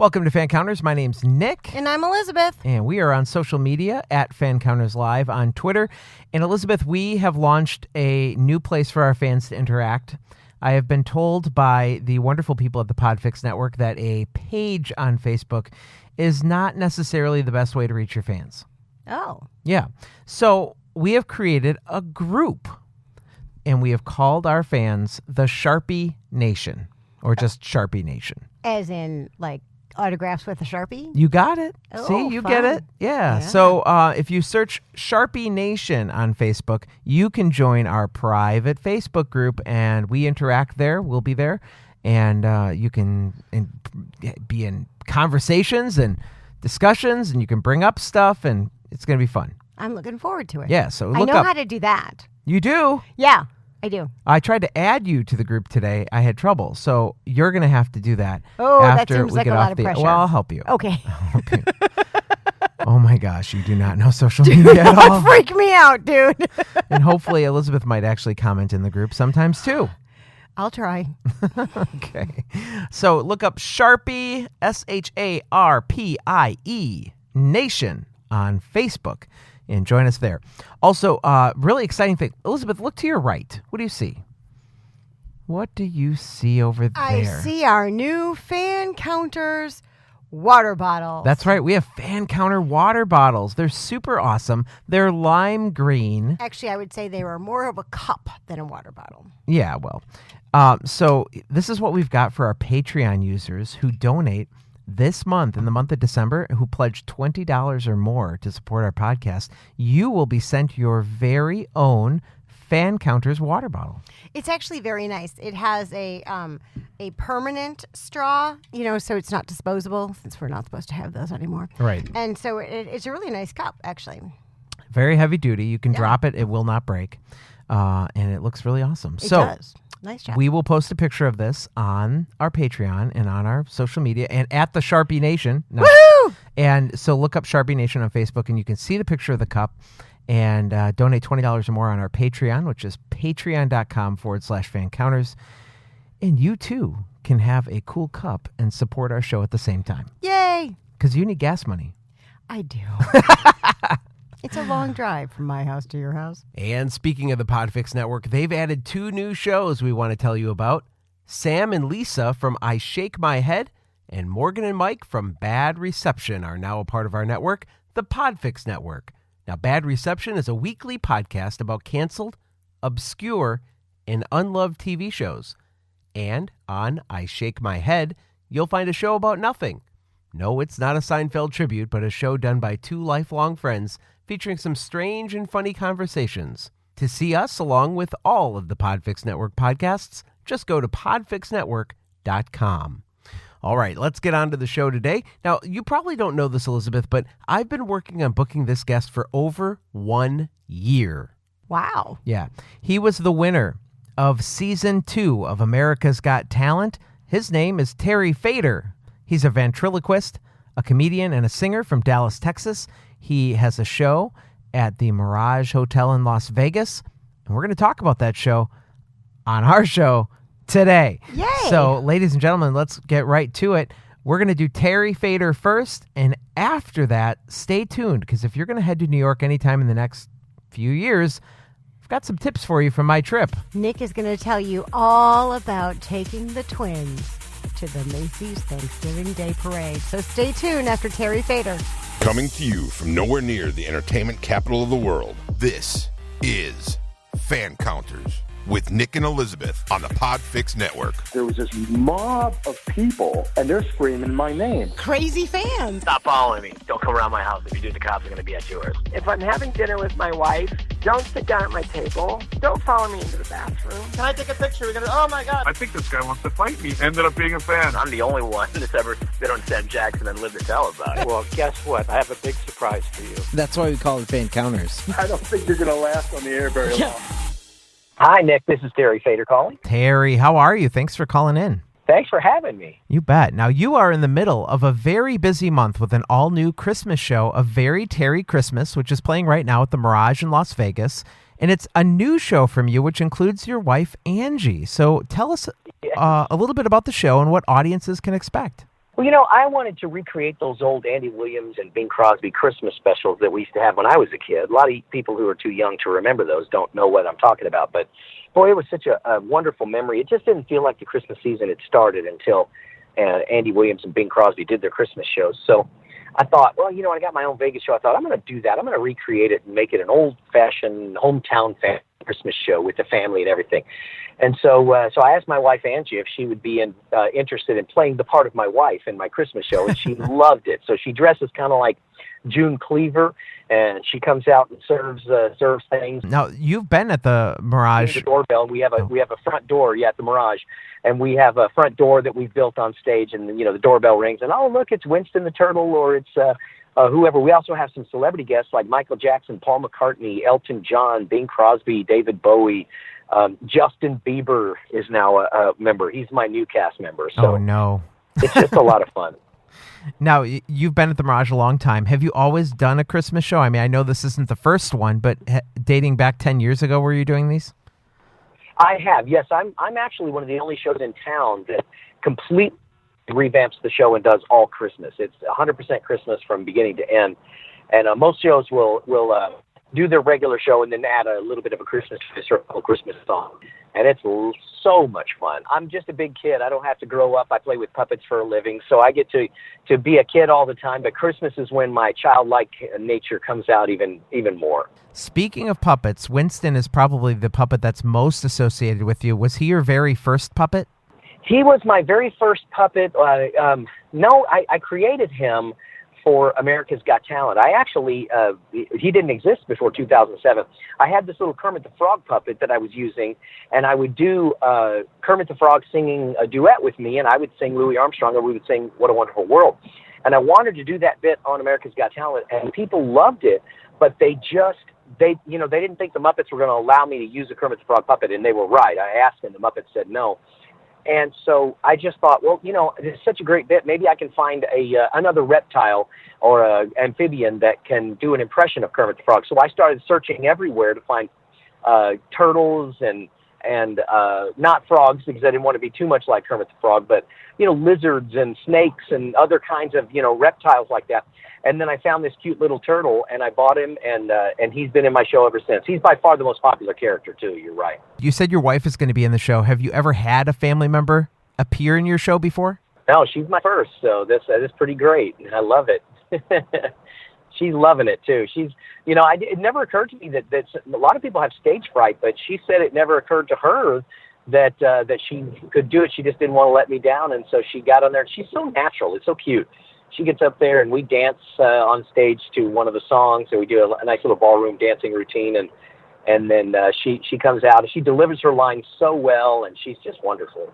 Welcome to Fancounters. My name's Nick. And I'm Elizabeth. And we are on social media at Fancounters Live on Twitter. And Elizabeth, we have launched a new place for our fans to interact. I have been told by the wonderful people at the PodFix network that a page on Facebook is not necessarily the best way to reach your fans. Oh. Yeah. So we have created a group, and we have called our fans the Sharpie Nation, or just Sharpie Nation. As in, like, autographs with a Sharpie? You got it. Oh, see, you fun. get it. Yeah. So if you search Sharpie Nation on Facebook, you can join our private Facebook group, and we interact there. We'll be there, and you can be in conversations and discussions, and you can bring up stuff, and it's going to be fun. I'm looking forward to it. Yeah. So look I know up. how to do that. You do? Yeah, I do. I tried to add you to the group today. I had trouble. So you're going to have to do that. Oh, that after seems we like get a off lot of the, pressure. Well, I'll help you. Okay. I'll help you. Oh my gosh, you do not know social media at all. Freak me out, dude. And hopefully Elizabeth might actually comment in the group sometimes too. I'll try. Okay. So look up Sharpie, SHARPIE, Nation on Facebook and join us there. Also, really exciting thing. Elizabeth, look to your right. What do you see? What do you see over there? I see our new Fancounters water bottles. That's right. We have Fan Counter water bottles. They're super awesome. They're lime green. Actually, I would say they were more of a cup than a water bottle. Yeah, well. So this is what we've got for our Patreon users who donate this month, in the month of December, who pledge $20 or more to support our podcast. You will be sent your very own Fan Counters water bottle. It's actually very nice. It has a permanent straw, so it's not disposable, since we're not supposed to have those anymore. Right. And so it's a really nice cup, actually. Very heavy duty. You can drop it. It will not break. And it looks really awesome. It does. Nice job. We will post a picture of this on our Patreon and on our social media and at the Sharpie Nation. Woohoo! And so look up Sharpie Nation on Facebook and you can see the picture of the cup and donate $20 or more on our Patreon, which is patreon.com/fancounters. And you too can have a cool cup and support our show at the same time. Yay! Because you need gas money. I do. It's a long drive from my house to your house. And speaking of the PodFix Network, they've added 2 new shows we want to tell you about. Sam and Lisa from I Shake My Head and Morgan and Mike from Bad Reception are now a part of our network, the PodFix Network. Now, Bad Reception is a weekly podcast about canceled, obscure, and unloved TV shows. And on I Shake My Head, you'll find a show about nothing. No, it's not a Seinfeld tribute, but a show done by 2 lifelong friends featuring some strange and funny conversations. To see us along with all of the PodFix Network podcasts, just go to podfixnetwork.com. All right, let's get on to the show today. Now, you probably don't know this, Elizabeth, but I've been working on booking this guest for over 1 year. Wow. Yeah. He was the winner of Season 2 of America's Got Talent. His name is Terry Fator. He's a ventriloquist, a comedian, and a singer from Dallas, Texas. He has a show at the Mirage Hotel in Las Vegas, and we're going to talk about that show on our show today. Yay! So, ladies and gentlemen, let's get right to it. We're going to do Terry Fator first, and after that, stay tuned, because if you're going to head to New York anytime in the next few years, I've got some tips for you from my trip. Nick is going to tell you all about taking the twins to the Macy's Thanksgiving Day Parade. So stay tuned after Terry Fator. Coming to you from nowhere near the entertainment capital of the world, this is Fan Counters with Nick and Elizabeth on the PodFix Network. There was this mob of people, and they're screaming my name. Crazy fans. Stop following me. Don't come around my house. If you do, the cops are going to be at yours. If I'm having dinner with my wife, don't sit down at my table. Don't follow me into the bathroom. Can I take a picture? We're going to, oh my God. I think this guy wants to fight me. Ended up being a fan. I'm the only one that's ever been on Sam Jackson and lived to tell about it. Well, guess what? I have a big surprise for you. That's why we call it Fancounters. I don't think you're going to last on the air very long. Hi, Nick. This is Terry Fator calling. Terry, how are you? Thanks for calling in. Thanks for having me. You bet. Now, you are in the middle of a very busy month with an all-new Christmas show, A Very Terry Christmas, which is playing right now at the Mirage in Las Vegas. And it's a new show from you, which includes your wife, Angie. So tell us a little bit about the show and what audiences can expect. Well, I wanted to recreate those old Andy Williams and Bing Crosby Christmas specials that we used to have when I was a kid. A lot of people who are too young to remember those don't know what I'm talking about. But, boy, it was such a wonderful memory. It just didn't feel like the Christmas season had started until Andy Williams and Bing Crosby did their Christmas shows. So I thought, well, I got my own Vegas show. I thought, I'm going to do that. I'm going to recreate it and make it an old-fashioned hometown Christmas show with the family and everything. And so I asked my wife, Angie, if she would be interested in playing the part of my wife in my Christmas show, and she loved it. So she dresses kind of like June Cleaver, and she comes out and serves things. Now, you've been at the Mirage. The doorbell. We have a front door, at the Mirage, and we have a front door that we've built on stage, and the doorbell rings, and oh look, it's Winston the Turtle, or it's whoever. We also have some celebrity guests like Michael Jackson, Paul McCartney, Elton John, Bing Crosby, David Bowie. Justin Bieber is now a member. He's my new cast member. So oh, no. It's just a lot of fun. Now, you've been at the Mirage a long time. Have you always done a Christmas show? I mean, I know this isn't the first one, but dating back 10 years ago, were you doing these? I have, yes. I'm actually one of the only shows in town that completely revamps the show and does all Christmas. It's 100% Christmas from beginning to end. And most shows will do their regular show and then add a little bit of a Christmas song. And it's so much fun. I'm just a big kid. I don't have to grow up. I play with puppets for a living, so I get to be a kid all the time. But Christmas is when my childlike nature comes out even more. Speaking of puppets, Winston is probably the puppet that's most associated with you. Was he your very first puppet? He was my very first puppet. No, I created him for America's Got Talent. I actually, he didn't exist before 2007. I had this little Kermit the Frog puppet that I was using, and I would do Kermit the Frog singing a duet with me, and I would sing Louis Armstrong, or we would sing What a Wonderful World. And I wanted to do that bit on America's Got Talent, and people loved it, but they didn't think the Muppets were going to allow me to use a Kermit the Frog puppet, and they were right. I asked, and the Muppets said no. And so I just thought, well, it's such a great bit. Maybe I can find another reptile or an amphibian that can do an impression of Kermit the Frog. So I started searching everywhere to find turtles and not frogs, because I didn't want to be too much like Kermit the Frog, but lizards and snakes and other kinds of reptiles like that. And then I found this cute little turtle, and I bought him, and he's been in my show ever since. He's by far the most popular character, too. You're right. You said your wife is going to be in the show. Have you ever had a family member appear in your show before? No, she's my first, so this is pretty great. I love it. She's loving it, too. It never occurred to me that a lot of people have stage fright, but she said it never occurred to her that she could do it. She just didn't want to let me down, and so she got on there. She's so natural. It's so cute. She gets up there, and we dance on stage to one of the songs, and we do a nice little ballroom dancing routine, and then she comes out, and she delivers her lines so well, and she's just wonderful.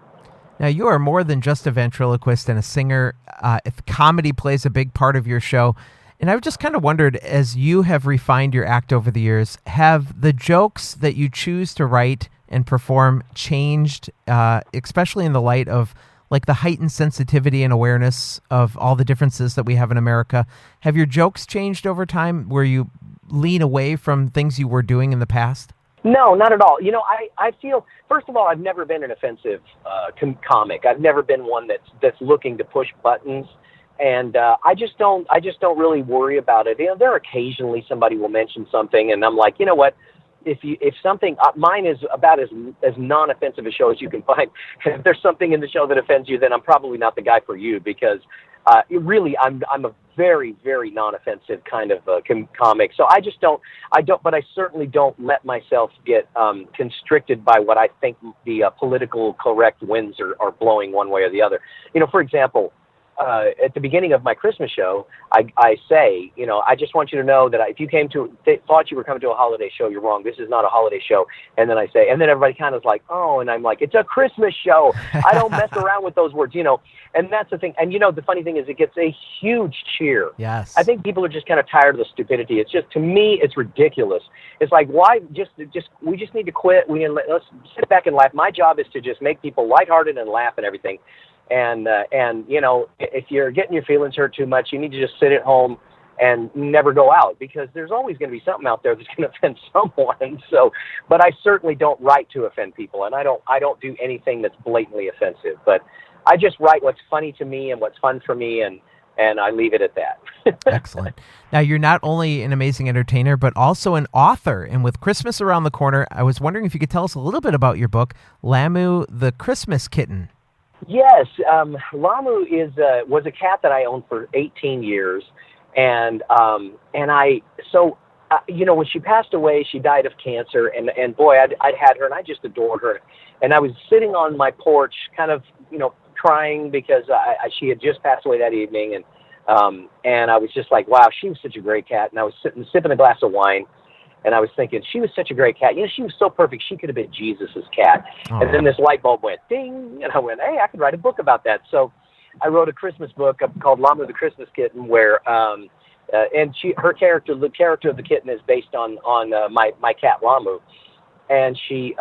Now, you are more than just a ventriloquist and a singer. If comedy plays a big part of your show, and I've just kind of wondered, as you have refined your act over the years, have the jokes that you choose to write and perform changed, especially in the light of like the heightened sensitivity and awareness of all the differences that we have in America? Have your jokes changed over time where you lean away from things you were doing in the past? No, not at all. I feel, first of all, I've never been an offensive comic. I've never been one that's looking to push buttons. And I just don't really worry about it. There occasionally somebody will mention something, and I'm like, you know what? If something, mine is about as non-offensive a show as you can find. If there's something in the show that offends you, then I'm probably not the guy for you, because really I'm a very, very non-offensive kind of comic. So but I certainly don't let myself get constricted by what I think the political correct winds are blowing one way or the other. For example, at the beginning of my Christmas show, I say, I just want you to know that if you thought you were coming to a holiday show, you're wrong. This is not a holiday show. And then I say, and then everybody kind of is like, oh, and I'm like, it's a Christmas show. I don't mess around with those words, and that's the thing. And the funny thing is, it gets a huge cheer. Yes. I think people are just kind of tired of the stupidity. It's just, to me, it's ridiculous. It's like, why we just need to quit. Let's sit back and laugh. My job is to just make people lighthearted and laugh and everything. And if you're getting your feelings hurt too much, you need to just sit at home and never go out, because there's always going to be something out there that's going to offend someone. So, but I certainly don't write to offend people, and I don't do anything that's blatantly offensive. But I just write what's funny to me and what's fun for me, and I leave it at that. Excellent. Now, you're not only an amazing entertainer, but also an author. And with Christmas around the corner, I was wondering if you could tell us a little bit about your book, Lamu the Christmas Kitten. Yes, Lamu was a cat that I owned for 18 years, and when she passed away, she died of cancer, and boy, I'd had her, and I just adored her, and I was sitting on my porch, kind of crying because she had just passed away that evening, and I was just like, wow, she was such a great cat, and I was sipping a glass of wine. And I was thinking, she was such a great cat. She was so perfect. She could have been Jesus's cat. Oh. And then this light bulb went ding, and I went, hey, I could write a book about that. So I wrote a Christmas book called Lamu the Christmas Kitten, where the character of the kitten is based on my cat Lamu, and she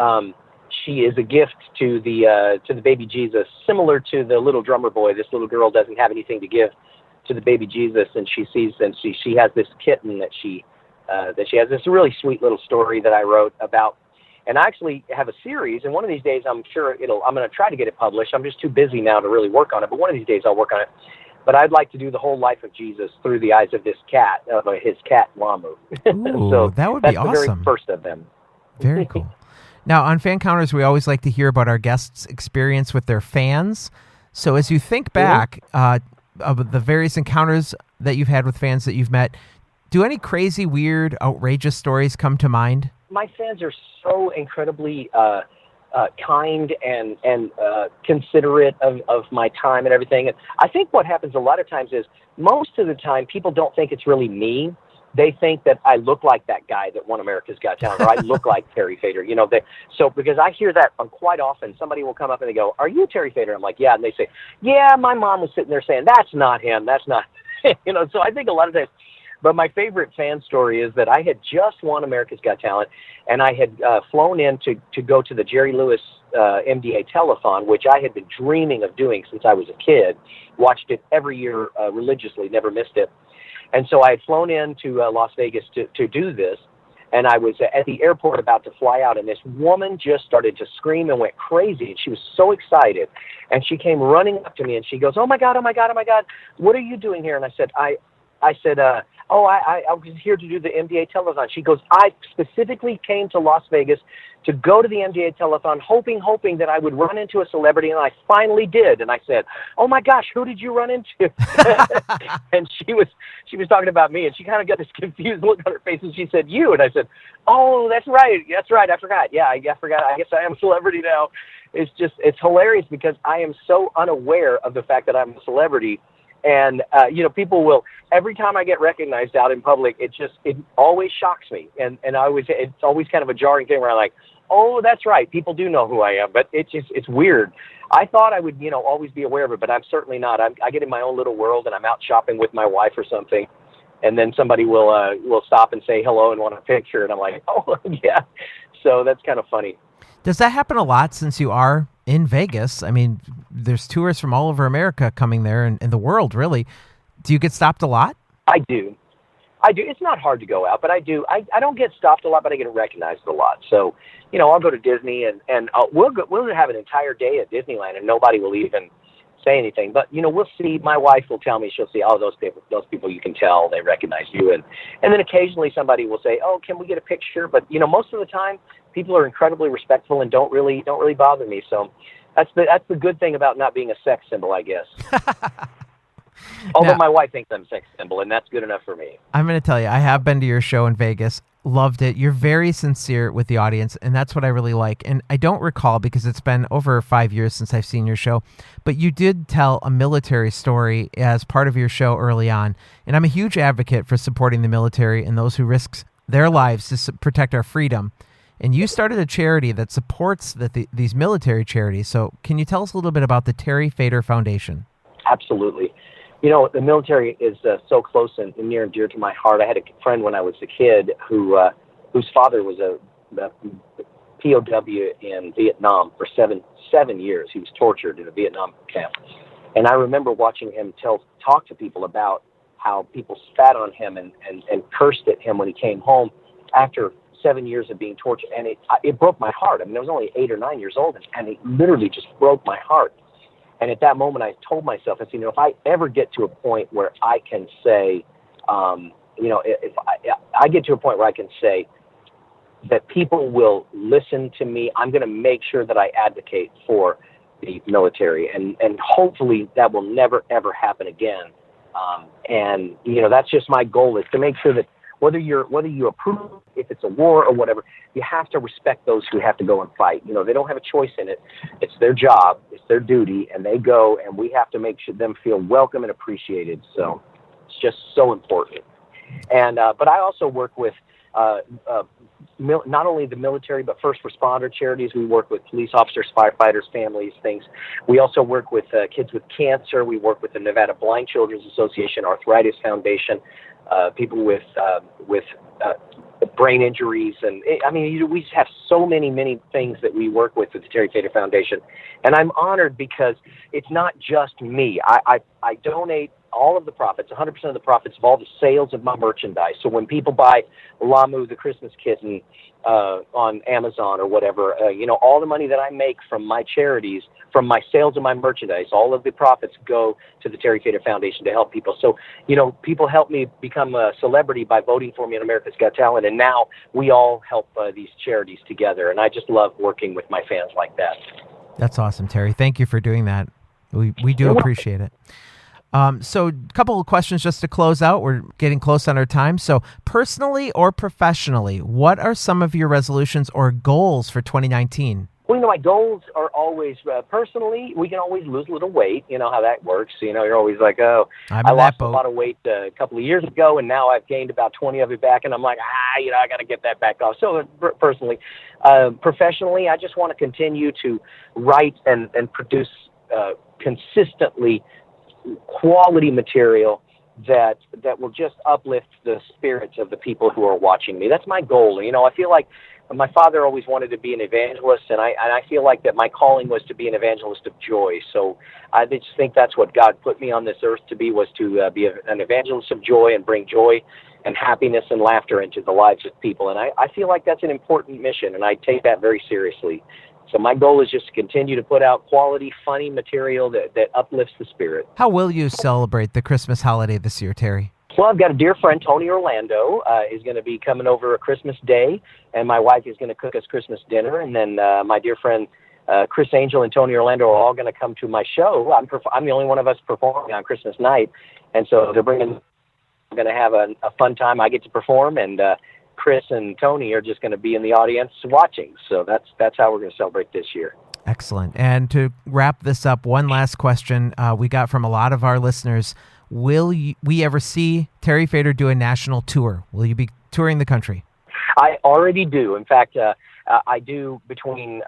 is a gift to the baby Jesus, similar to the little drummer boy. This little girl doesn't have anything to give to the baby Jesus, and she has this kitten that she has. This really sweet little story that I wrote about, and I actually have a series, and one of these days I'm sure I'm going to try to get it published. I'm just too busy now to really work on it, but one of these days I'll work on it. But I'd like to do the whole life of Jesus through the eyes of this cat, his cat Lamu. Ooh, so that would be awesome. That's the very first of them. Very cool. Now, on Fancounters, we always like to hear about our guests' experience with their fans. So as you think back of the various encounters that you've had with fans that you've met, do any crazy, weird, outrageous stories come to mind? My fans are so incredibly kind and considerate of my time and everything. And I think what happens a lot of times is most of the time people don't think it's really me. They think that I look like that guy that won America's Got Talent, or I look like Terry Fator. So because I hear that quite often, somebody will come up and they go, "Are you Terry Fator?" I'm like, "Yeah," and they say, "Yeah, my mom was sitting there saying that's not him. That's not." So I think a lot of times. But my favorite fan story is that I had just won America's Got Talent, and I had flown in to go to the Jerry Lewis MDA telethon, which I had been dreaming of doing since I was a kid. Watched it every year religiously, never missed it. And so I had flown in to Las Vegas to do this, and I was at the airport about to fly out, and this woman just started to scream and went crazy, and she was so excited. And she came running up to me, and she goes, "Oh, my God, oh, my God, oh, my God, what are you doing here?" And I said, I was here to do the MDA telethon. She goes, "I specifically came to Las Vegas to go to the MDA telethon, hoping that I would run into a celebrity, and I finally did." And I said, "Oh my gosh, who did you run into?" And she was talking about me, and she kind of got this confused look on her face, and she said, "You?" And I said, "Oh, that's right, I forgot. Yeah, I forgot. I guess I am a celebrity now." It's hilarious because I am so unaware of the fact that I'm a celebrity. And, people will, every time I get recognized out in public, it always shocks me. And it's always kind of a jarring thing where I'm like, oh, that's right. People do know who I am, but it's weird. I thought I would, always be aware of it, but I'm certainly not. I get in my own little world, and I'm out shopping with my wife or something. And then somebody will stop and say hello and want a picture. And I'm like, oh, yeah. So that's kind of funny. Does that happen a lot since you are in Vegas? I mean, there's tourists from all over America coming there and the world, really. Do you get stopped a lot? I do. It's not hard to go out, but I do. I don't get stopped a lot, but I get recognized a lot. So, I'll go to Disney and we'll have an entire day at Disneyland, and nobody will even say anything. But, we'll see. My wife will tell me, she'll see, oh, those people you can tell, they recognize you. And then occasionally somebody will say, oh, can we get a picture? But, most of the time, people are incredibly respectful and don't really bother me. So that's the good thing about not being a sex symbol, I guess. Although my wife thinks I'm a sex symbol, and that's good enough for me. I'm going to tell you, I have been to your show in Vegas, loved it. You're very sincere with the audience, and that's what I really like. And I don't recall, because it's been over 5 years since I've seen your show, but you did tell a military story as part of your show early on. And I'm a huge advocate for supporting the military and those who risk their lives to protect our freedom. And you started a charity that supports these military charities. So can you tell us a little bit about the Terry Fator Foundation? Absolutely. The military is so close and near and dear to my heart. I had a friend when I was a kid whose father was a POW in Vietnam for seven years. He was tortured in a Vietnam camp. And I remember watching him talk to people about how people spat on him and cursed at him when he came home after 7 years of being tortured. And it broke my heart. I mean, I was only 8 or 9 years old, and it literally just broke my heart. And at that moment, I told myself, I said, if I ever get to a point where I can say, if I get to a point where I can say that people will listen to me, I'm going to make sure that I advocate for the military, and hopefully that will never, ever happen again. That's just my goal, is to make sure that whether you approve, if it's a war or whatever, you have to respect those who have to go and fight. They don't have a choice in it. It's their job, it's their duty, and they go, and we have to make sure them feel welcome and appreciated. So it's just so important. And but I also work with not only the military, but first responder charities. We work with police officers, firefighters, families, things. We also work with kids with cancer. We work with the Nevada Blind Children's Association, Arthritis Foundation, people with brain injuries. And we just have so many things that we work with the Terry Fator Foundation. And I'm honored because it's not just me. I donate all of the profits, 100% of the profits of all the sales of my merchandise. So when people buy Lamu, the Christmas kitten, on Amazon or whatever, all the money that I make from my charities, from my sales of my merchandise, all of the profits go to the Terry Fator Foundation to help people. So, people help me become a celebrity by voting for me on America's Got Talent, and now we all help these charities together, and I just love working with my fans like that. That's awesome, Terry. Thank you for doing that. We do appreciate it. So a couple of questions just to close out. We're getting close on our time. So personally or professionally, what are some of your resolutions or goals for 2019? Well, my goals are always, personally, we can always lose a little weight. You know how that works. You're always like, I lost a lot of weight a couple of years ago, and now I've gained about 20 of it back, and I'm like, I got to get that back off. So personally, professionally, I just want to continue to write and produce consistently quality material that will just uplift the spirits of the people who are watching me. That's my goal. I feel like my father always wanted to be an evangelist, and I feel like that my calling was to be an evangelist of joy. So I just think that's what God put me on this earth to be, was to be an evangelist of joy and bring joy and happiness and laughter into the lives of people. And I feel like that's an important mission, and I take that very seriously. So my goal is just to continue to put out quality, funny material that uplifts the spirit. How will you celebrate the Christmas holiday this year, Terry? Well, I've got a dear friend, Tony Orlando, is going to be coming over Christmas Day, and my wife is going to cook us Christmas dinner. And then my dear friend Chris Angel and Tony Orlando are all going to come to my show. I'm the only one of us performing on Christmas night, and so they're going to have a fun time. I get to perform, and Chris and Tony are just going to be in the audience watching. So that's how we're going to celebrate this year. Excellent. And to wrap this up, one last question we got from a lot of our listeners. Will we ever see Terry Fator do a national tour? Will you be touring the country? I already do. In fact, I do between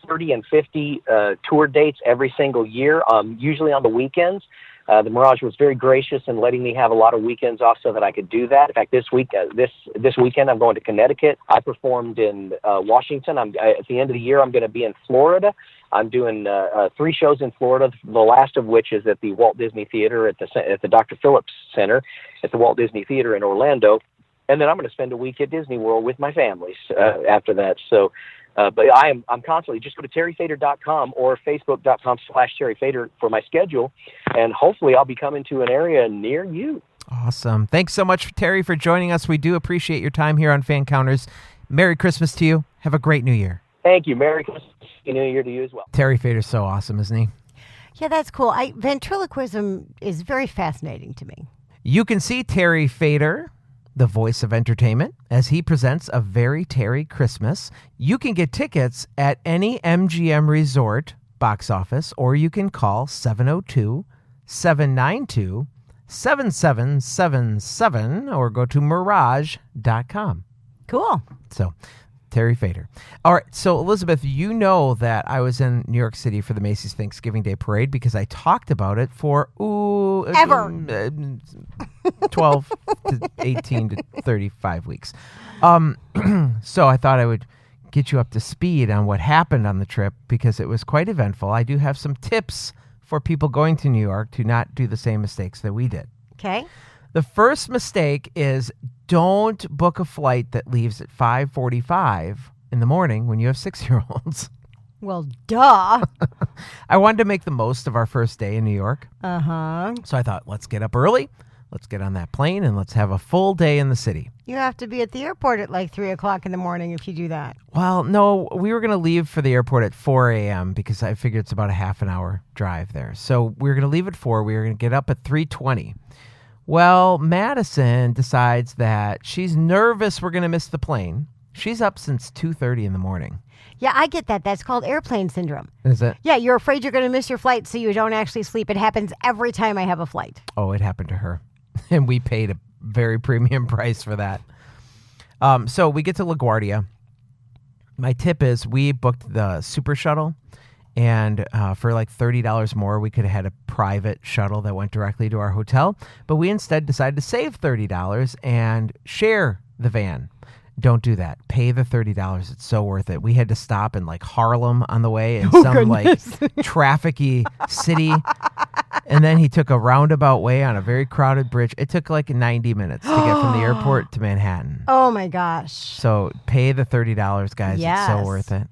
30 and 50 tour dates every single year, usually on the weekends. The Mirage was very gracious in letting me have a lot of weekends off so that I could do that. In fact, this weekend I'm going to Connecticut. I performed in Washington. At the end of the year, I'm going to be in Florida. I'm doing 3 shows in Florida, the last of which is at the Walt Disney Theater at the Dr. Phillips Center at the Walt Disney Theater in Orlando. And then I'm going to spend a week at Disney World with my families after that. So, but I'm constantly, just go to terryfator.com or facebook.com/terryfator for my schedule, and hopefully I'll be coming to an area near you. Awesome. Thanks so much, Terry, for joining us. We do appreciate your time here on Fancounters. Merry Christmas to you. Have a great New Year. Thank you. Merry Christmas. Happy New Year to you as well. Terry Fator's so awesome, isn't he? Yeah, that's cool. Ventriloquism is very fascinating to me. You can see Terry Fator, the voice of entertainment, as he presents A Very Terry Christmas. You can get tickets at any MGM Resort box office, or you can call 702-792-7777 or go to mirage.com. Cool. So, Terry Fator. All right, so Elizabeth, you know that I was in New York City for the Macy's Thanksgiving Day Parade because I talked about it for, 12 to 18 to 35 weeks. So I thought I would get you up to speed on what happened on the trip because it was quite eventful. I do have some tips for people going to New York to not do the same mistakes that we did. Okay. The first mistake is don't book a flight that leaves at 5:45 in the morning when you have 6-year-olds. Well, duh. I wanted to make the most of our first day in New York. Uh-huh. So I thought, let's get up early. Let's get on that plane and let's have a full day in the city. You have to be at the airport at like 3 o'clock in the morning if you do that. Well, no, we were going to leave for the airport at 4 a.m. because I figured it's about a half an hour drive there. So we were going to leave at 4. We were going to get up at 3:20. Well, Madison decides that she's nervous we're going to miss the plane. She's up since 2:30 in the morning. Yeah, I get that. That's called airplane syndrome. Is it? Yeah, you're afraid you're going to miss your flight, so you don't actually sleep. It happens every time I have a flight. Oh, it happened to her. And we paid a very premium price for that. So we get to LaGuardia. My tip is we booked the super shuttle. And for like $30 more, we could have had a private shuttle that went directly to our hotel. But we instead decided to save $30 and share the van. Don't do that. Pay the $30. It's so worth it. We had to stop in like Harlem on the way in some like traffic-y city. And then he took a roundabout way on a very crowded bridge. It took like 90 minutes to get from the airport to Manhattan. Oh, my gosh. So pay the $30, guys. Yes. It's so worth it.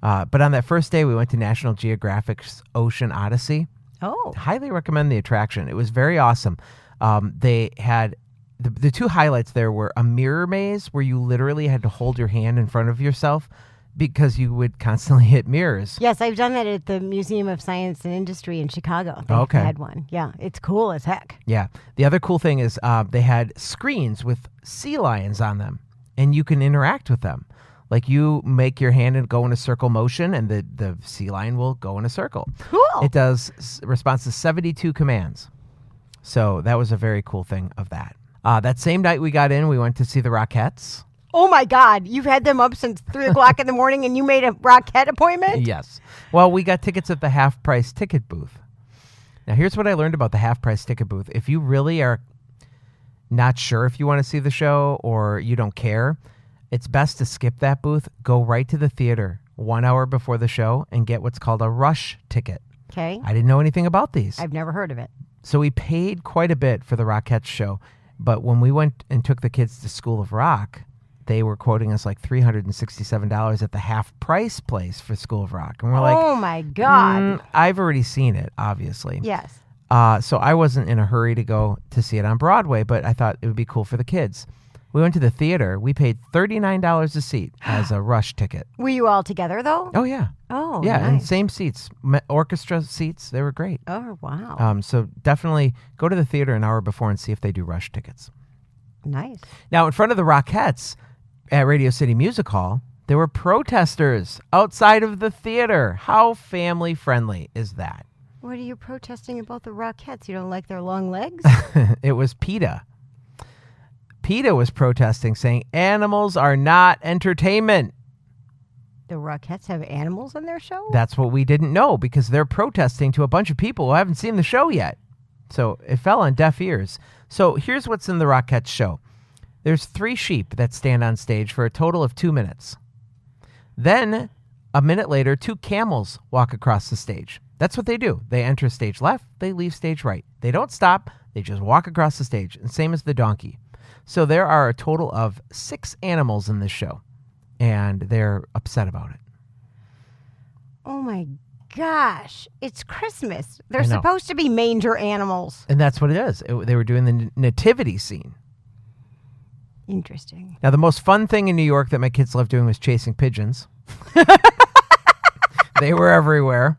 But on that first day, we went to National Geographic's Ocean Odyssey. Oh. Highly recommend the attraction. It was very awesome. They had the two highlights there were a mirror maze where you literally had to hold your hand in front of yourself because you would constantly hit mirrors. Yes, I've done that at the Museum of Science and Industry in Chicago. They Okay. had one. Yeah, it's cool as heck. Yeah. The other cool thing is they had screens with sea lions on them, and you can interact with them. Like you make your hand and go in a circle motion, and the sea lion will go in a circle. Cool. It does response to 72 commands. So that was a very cool thing of that. That same night we got in, we went to see the Rockettes. Oh, my God. You've had them up since 3 o'clock in the morning, and you made a Rockette appointment? Yes. Well, we got tickets at the half-price ticket booth. Now, here's what I learned about the half-price ticket booth. If you really are not sure if you want to see the show or you don't care, it's best to skip that booth, go right to the theater 1 hour before the show, and get what's called a rush ticket. Okay. I didn't know anything about these. I've never heard of it. So we paid quite a bit for the Rockettes show. But when we went and took the kids to School of Rock, they were quoting us like $367 at the half-price place for School of Rock. And we're like, oh, my God. I've already seen it, obviously. Yes. So I wasn't in a hurry to go to see it on Broadway, but I thought it would be cool for the kids. We went to the theater. We paid $39 a seat as a rush ticket. Were you all together, though? Oh, yeah. Oh, yeah, and nice. same seats, orchestra seats. They were great. Oh, wow. So definitely go to the theater an hour before and see if they do rush tickets. Nice. Now, in front of the Rockettes at Radio City Music Hall, there were protesters outside of the theater. How family friendly is that? What are you protesting about the Rockettes? You don't like their long legs? It was PETA. PETA was protesting, saying animals are not entertainment. The Rockettes have animals on their show? That's what we didn't know because they're protesting to a bunch of people who haven't seen the show yet. So it fell on deaf ears. So here's what's in the Rockettes show. There's 3 sheep that stand on stage for a total of 2 minutes. Then, a minute later, 2 camels walk across the stage. That's what they do. They enter stage left, they leave stage right. They don't stop, they just walk across the stage, and same as the donkey. So there are a total of 6 animals in this show, and they're upset about it. Oh, my gosh. It's Christmas. They're I know. supposed to be manger animals. And that's what it is. They were doing the nativity scene. Interesting. Now, the most fun thing in New York that my kids loved doing was chasing pigeons. They were everywhere.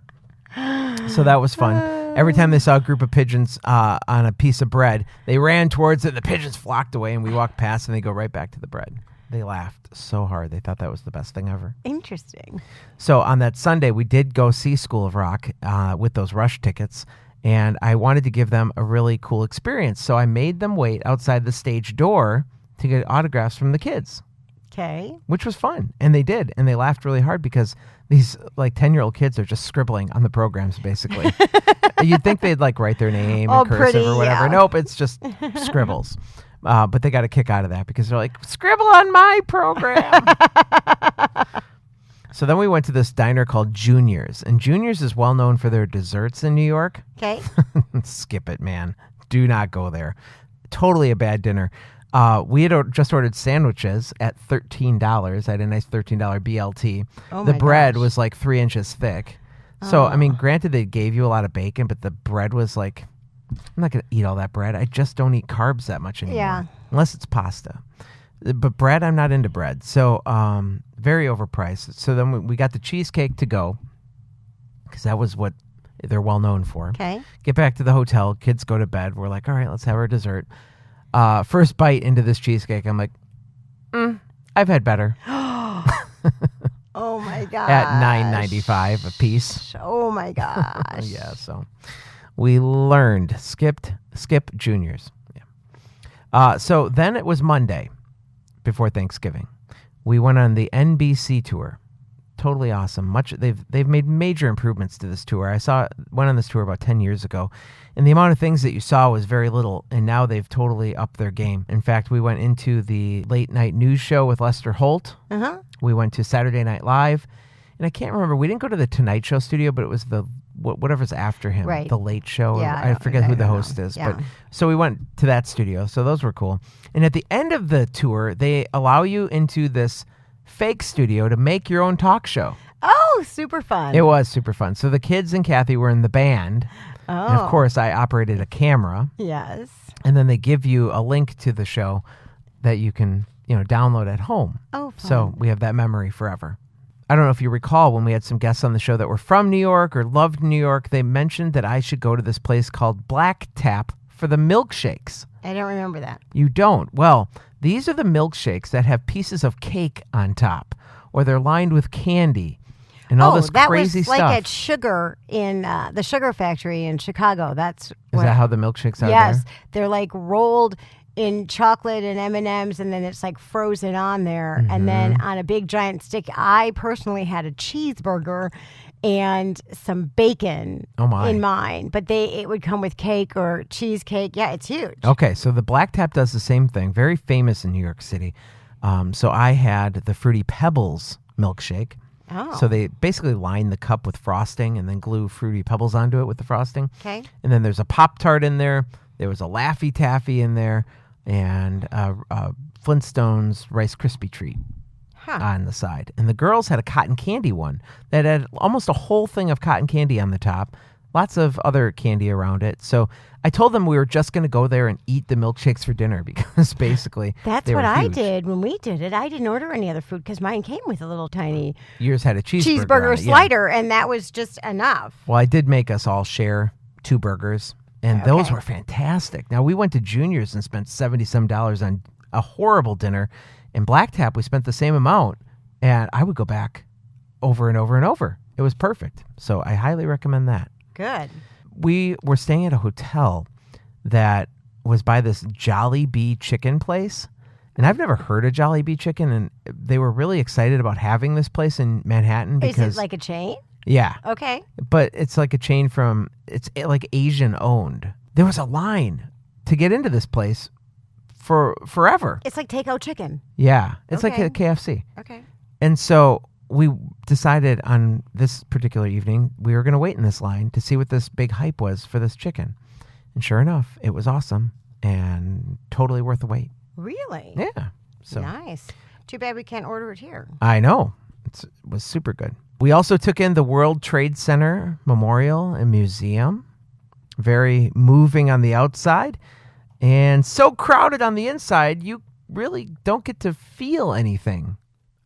So that was fun. Every time they saw a group of pigeons on a piece of bread, they ran towards it. The pigeons flocked away, and we walked past, and they go right back to the bread. They laughed so hard. They thought that was the best thing ever. Interesting. So on that Sunday, we did go see School of Rock with those rush tickets, and I wanted to give them a really cool experience. So I made them wait outside the stage door to get autographs from the kids. Okay. Which was fun. And they did. And they laughed really hard because these like 10-year-old kids are just scribbling on the programs, basically. You'd think they'd like write their name in cursive pretty, or whatever. yeah. Nope, it's just scribbles. But they got a kick out of that because they're like, scribble on my program. So then we went to this diner called Junior's. And Junior's is well known for their desserts in New York. Okay. Skip it, man. Do not go there. Totally a bad dinner. We had just ordered sandwiches at $13. I had a nice $13 BLT. Oh the my bread gosh. was like 3 inches thick. So, I mean, granted, they gave you a lot of bacon, but the bread was like, I'm not going to eat all that bread. I just don't eat carbs that much anymore. Yeah. Unless it's pasta. But bread, I'm not into bread. So, very overpriced. So then we got the cheesecake to go, because that was what they're well known for. Okay. Get back to the hotel. Kids go to bed. We're like, all right, let's have our dessert. First bite into this cheesecake, I'm like, I've had better. Oh my gosh. At $9.95 a piece. Oh my gosh. Yeah, so we learned. Skip juniors. Yeah. So then it was Monday before Thanksgiving. We went on the NBC tour. Totally awesome. They've made major improvements to this tour. Went on this tour about 10 years ago, and the amount of things that you saw was very little, and now they've totally upped their game. In fact, we went into the late night news show with Lester Holt. Uh-huh. We went to Saturday Night Live, and I can't remember. We didn't go to the Tonight Show studio, but it was whatever's after him, Right. the Late Show. Yeah, I forget who the don't host know. is, Yeah. but so we went to that studio. So those were cool. And at the end of the tour, they allow you into this fake studio to make your own talk show. Oh, super fun. It was super fun. So the kids and Kathy were in the band. Oh. And of course, I operated a camera. Yes. And then they give you a link to the show that you can, download at home. Oh, fun. So we have that memory forever. I don't know if you recall when we had some guests on the show that were from New York or loved New York, they mentioned that I should go to this place called Black Tap for the milkshakes. I don't remember that. You don't? Well, these are the milkshakes that have pieces of cake on top, or they're lined with candy and all this crazy that was stuff. like at Sugar in the Sugar Factory in Chicago. Is that how the milkshakes are Yes, there? they're like rolled in chocolate and M&Ms, and then it's like frozen on there, and then on a big giant stick. I personally had a cheeseburger and some bacon in mine, but it would come with cake or cheesecake. Yeah, it's huge. Okay, so the Black Tap does the same thing. Very famous in New York City. So I had the Fruity Pebbles milkshake. Oh. So they basically line the cup with frosting and then glue Fruity Pebbles onto it with the frosting. Okay. And then there's a Pop-Tart in there. There was a Laffy Taffy in there. And Flintstone's Rice Krispie treat on the side. And the girls had a cotton candy one that had almost a whole thing of cotton candy on the top. Lots of other candy around it. So I told them we were just going to go there and eat the milkshakes for dinner because basically That's they what were I huge. did when we did it. I didn't order any other food because mine came with a little tiny Yours had a cheeseburger on it, yeah. slider, and that was just enough. Well, I did make us all share 2 burgers, and those Okay. were fantastic. Now, we went to Junior's and spent $70-some on a horrible dinner. In Black Tap, we spent the same amount, and I would go back over and over and over. It was perfect. So I highly recommend that. Good. We were staying at a hotel that was by this Jolly Bee chicken place. And I've never heard of Jolly Bee chicken, and they were really excited about having this place in Manhattan because... Is it like a chain? Yeah. Okay. But it's like a chain it's like Asian owned. There was a line to get into this place for forever. It's like takeout chicken. Yeah. It's like Okay. a KFC. Okay. And so we decided on this particular evening, we were going to wait in this line to see what this big hype was for this chicken. And sure enough, it was awesome and totally worth the wait. Really? Yeah. So Nice. Too bad we can't order it here. I know. It was super good. We also took in the World Trade Center Memorial and Museum. Very moving on the outside and so crowded on the inside, you really don't get to feel anything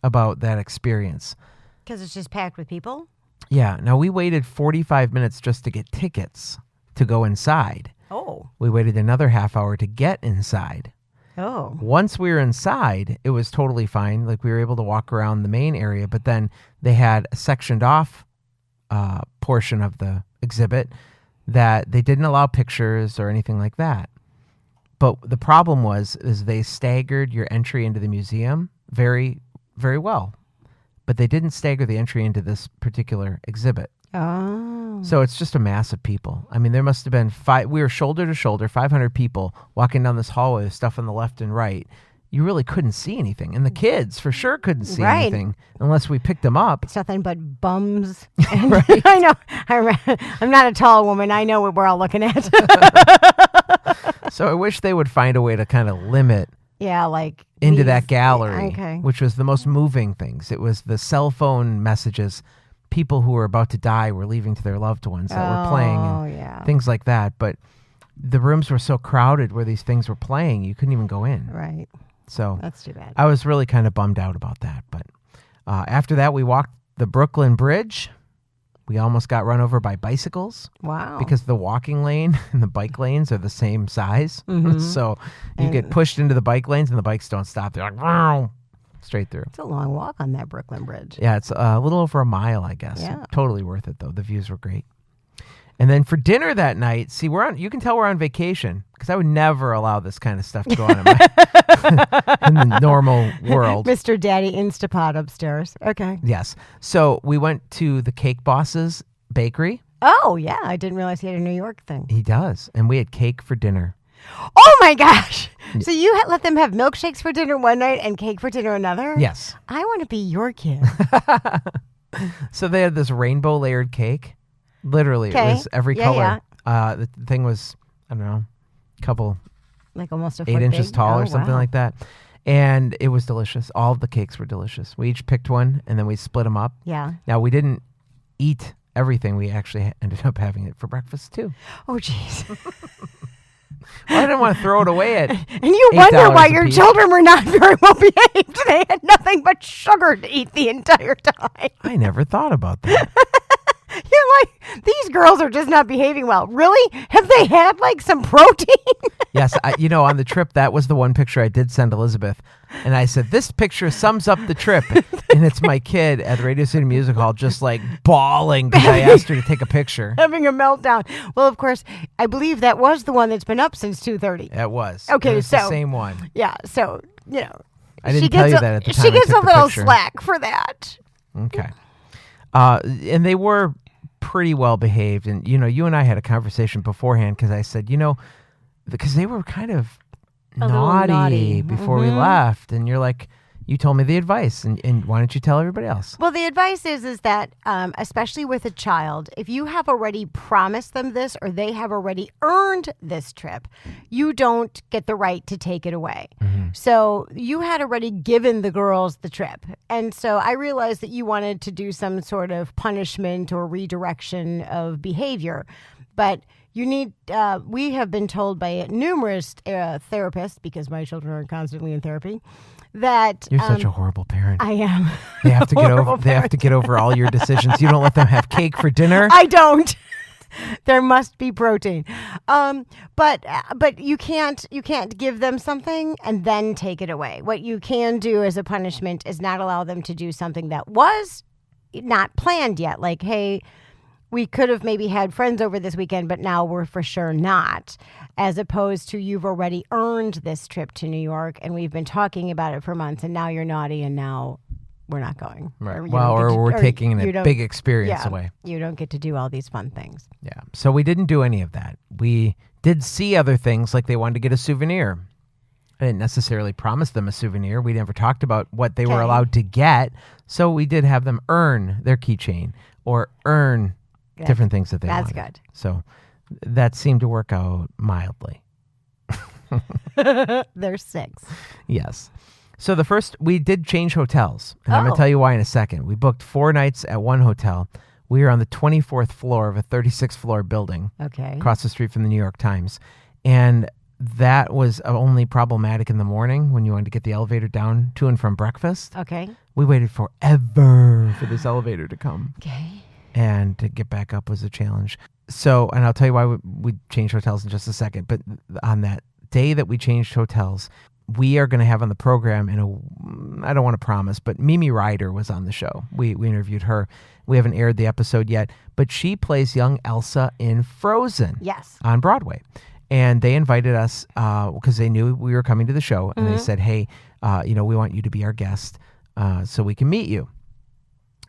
about that experience. Because it's just packed with people? Yeah. Now, we waited 45 minutes just to get tickets to go inside. Oh. We waited another half hour to get inside. Oh. Once we were inside, it was totally fine. Like, we were able to walk around the main area, but then they had a sectioned off portion of the exhibit that they didn't allow pictures or anything like that. But the problem is they staggered your entry into the museum very, very well. But they didn't stagger the entry into this particular exhibit. Oh. So it's just a mass of people. I mean, there must have been we were shoulder to shoulder, 500 people walking down this hallway with stuff on the left and right. You really couldn't see anything. And the kids for sure couldn't see Right. anything unless we picked them up. It's nothing but bums. And I know. I'm not a tall woman. I know what we're all looking at. So I wish they would find a way to kind of limit Yeah, like into these- that gallery, Okay. which was the most moving things. It was the cell phone messages. People who were about to die were leaving to their loved ones that were playing and yeah. things like that. But the rooms were so crowded where these things were playing, you couldn't even go in. Right. So That's too bad. I was really kind of bummed out about that. But after that, we walked the Brooklyn Bridge. We almost got run over by bicycles Wow. because the walking lane and the bike lanes are the same size. So you get pushed into the bike lanes and the bikes don't stop. They're like, wow, straight through. It's a long walk on that Brooklyn Bridge. Yeah, it's a little over a mile, I guess. Yeah. Totally worth it, though. The views were great. And then for dinner that night, see, you can tell we're on vacation because I would never allow this kind of stuff to go on in the normal world. Mr. Daddy Instapot upstairs. Okay. Yes. So we went to the Cake Boss's bakery. Oh, yeah. I didn't realize he had a New York thing. He does. And we had cake for dinner. Oh, my gosh. So you let them have milkshakes for dinner one night and cake for dinner another? Yes. I want to be your kid. So they had this rainbow layered cake. Literally, Okay. it was every Yeah, color. The thing was, I don't know, a couple Like almost a 8 foot inches big? tall Oh, or something wow. like that. And it was delicious. All of the cakes were delicious. We each picked one, and then we split them up. Yeah. Now, we didn't eat everything. We actually ended up having it for breakfast, too. Oh, jeez. Well, I didn't want to throw it away at And you $8 wonder why a your piece. children were not very well behaved. They had nothing but sugar to eat the entire time. I never thought about that. You're like, these girls are just not behaving well. Really? Have they had like some protein? Yes, on the trip, that was the one picture I did send Elizabeth. And I said, this picture sums up the trip. And it's my kid at the Radio City Music Hall just like bawling because I asked her to take a picture. Having a meltdown. Well, of course, I believe that was the one that's been up since 2:30. It was. Okay, It was the so- same one. Yeah, so, I didn't she tell gets you a, that at the time she I gets took a the little picture. slack for that. Okay. And they were pretty well behaved. And, you and I had a conversation beforehand because I said, because they were kind of A little naughty. before we left. And you're like, you told me the advice. And why don't you tell everybody else? Well, the advice is that, especially with a child, if you have already promised them this or they have already earned this trip, you don't get the right to take it away. So you had already given the girls the trip. And so I realized that you wanted to do some sort of punishment or redirection of behavior. But you need, we have been told by numerous therapists, because my children are constantly in therapy, that You're such a horrible parent. I am. They have to get over. horrible They have to get over all your decisions. You don't let them have cake for dinner. I don't. There must be protein, but you can't give them something and then take it away. What you can do as a punishment is not allow them to do something that was not planned yet. Like, hey, we could have maybe had friends over this weekend, but now we're for sure not. As opposed to you've already earned this trip to New York, and we've been talking about it for months, and now you're naughty, and now we're not going. Right. Or you Well, don't get or to- we're or taking you a don't- big experience yeah, away. You don't get to do all these fun things. Yeah. So we didn't do any of that. We did see other things, like they wanted to get a souvenir. I didn't necessarily promise them a souvenir. We never talked about what they were Okay. allowed to get. So we did have them earn their keychain or earn different things that they That's wanted. good. So that seemed to work out mildly. There's 6. Yes. So we did change hotels, and I'm going Oh. to tell you why in a second. We booked 4 nights at one hotel. We were on the 24th floor of a 36th floor building Okay. across the street from the New York Times. And that was only problematic in the morning when you wanted to get the elevator down to and from breakfast. Okay. We waited forever for this elevator to come. Okay. And to get back up was a challenge. So, and I'll tell you why we changed hotels in just a second. But on that day that we changed hotels, we are going to have on the program, I don't want to promise, but Mimi Ryder was on the show. We interviewed her. We haven't aired the episode yet, but she plays young Elsa in Frozen. Yes. On Broadway. And they invited us because they knew we were coming to the show. And they said, hey, we want you to be our guest so we can meet you.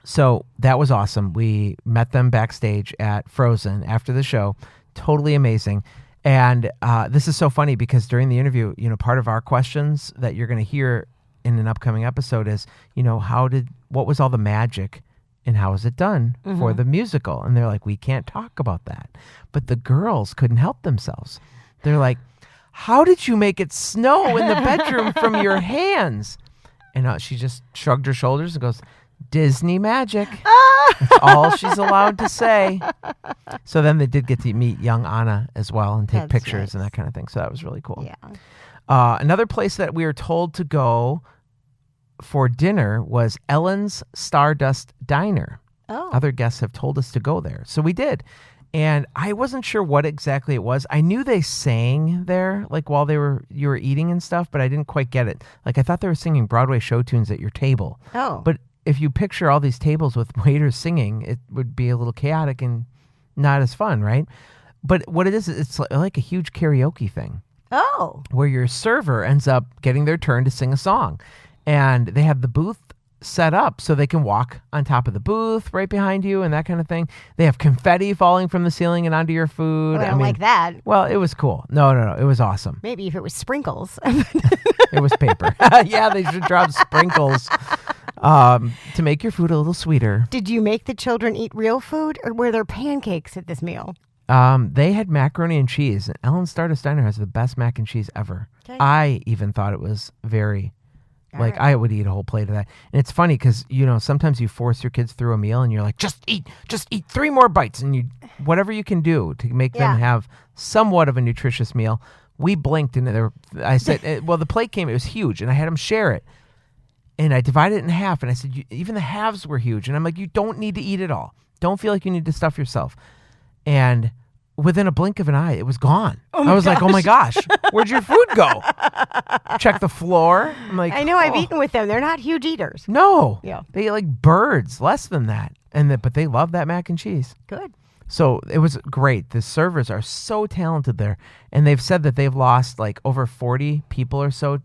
So that was awesome. We met them backstage at Frozen after the show. Totally amazing. And this is so funny because during the interview, part of our questions that you're going to hear in an upcoming episode is, what was all the magic and how was it done for the musical? And they're like, we can't talk about that. But the girls couldn't help themselves. They're like, how did you make it snow in the bedroom from your hands? And she just shrugged her shoulders and goes, Disney magic. That's all she's allowed to say. So then they did get to meet young Anna as well and take pictures and that kind of thing. So that was really cool. Yeah. Another place that we were told to go for dinner was Ellen's Stardust Diner. Oh. Other guests have told us to go there. So we did. And I wasn't sure what exactly it was. I knew they sang there, like while you were eating and stuff, but I didn't quite get it. Like I thought they were singing Broadway show tunes at your table. Oh. But if you picture all these tables with waiters singing, it would be a little chaotic and not as fun, right? But what it is, it's like a huge karaoke thing. Oh. Where your server ends up getting their turn to sing a song. And they have the booth set up so they can walk on top of the booth right behind you and that kind of thing. They have confetti falling from the ceiling and onto your food. Well, I don't like that. Well, it was cool. No. It was awesome. Maybe if it was sprinkles. It was paper. Yeah, they should drop sprinkles to make your food a little sweeter. Did you make the children eat real food, or were there pancakes at this meal? They had macaroni and cheese. Ellen's Stardust Diner has the best mac and cheese ever. Okay. I even thought it was very... I would eat a whole plate of that. And it's funny because, sometimes you force your kids through a meal and you're like, just eat 3 more bites. And whatever you can do to make them have somewhat of a nutritious meal. We blinked and I said, well, the plate came, it was huge and I had them share it. And I divided it in half and I said, even the halves were huge. And I'm like, you don't need to eat it all. Don't feel like you need to stuff yourself. And within a blink of an eye, it was gone. I was like, oh my gosh, where'd your food go? Check the floor. I'm like, I know, I've eaten with them. They're not huge eaters. No. Yeah. They eat like birds, less than that. But they love that mac and cheese. Good. So it was great. The servers are so talented there. And they've said that they've lost like over 40 people or so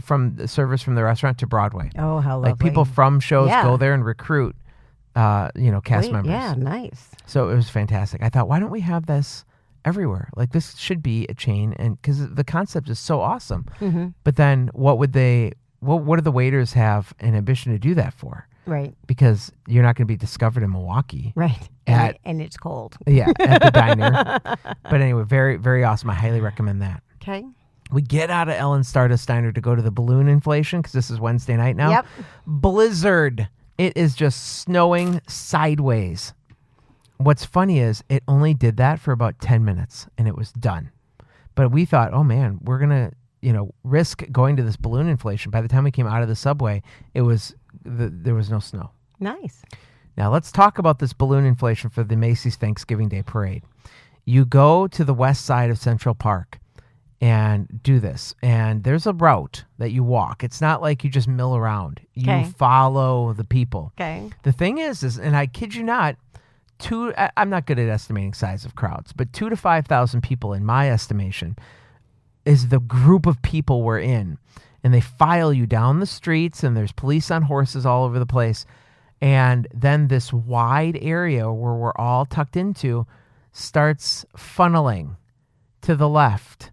from the servers from the restaurant to Broadway. Oh, how lovely. Like people from shows go there and recruit, cast members. Yeah, nice. So it was fantastic. I thought, why don't we have this everywhere? Like this should be a chain, and because the concept is so awesome. Mm-hmm. But then, what do the waiters have an ambition to do that for? Right. Because you're not going to be discovered in Milwaukee. Right. And it's cold. Yeah, at the diner. But anyway, very, very awesome. I highly recommend that. Okay. We get out of Ellen's Stardust Diner to go to the balloon inflation because this is Wednesday night now. Yep. Blizzard. It is just snowing sideways. What's funny is it only did that for about 10 minutes and it was done. But we thought, oh man, we're going to, risk going to this balloon inflation. By the time we came out of the subway, there was no snow. Nice. Now let's talk about this balloon inflation for the Macy's Thanksgiving Day Parade. You go to the west side of Central Park and do this. And there's a route that you walk. It's not like you just mill around. You follow the people. Okay. The thing is, and I kid you not, I'm not good at estimating size of crowds, but 2,000 to 5,000 people, in my estimation, is the group of people we're in. And they file you down the streets, and there's police on horses all over the place. And then this wide area where we're all tucked into starts funneling to the left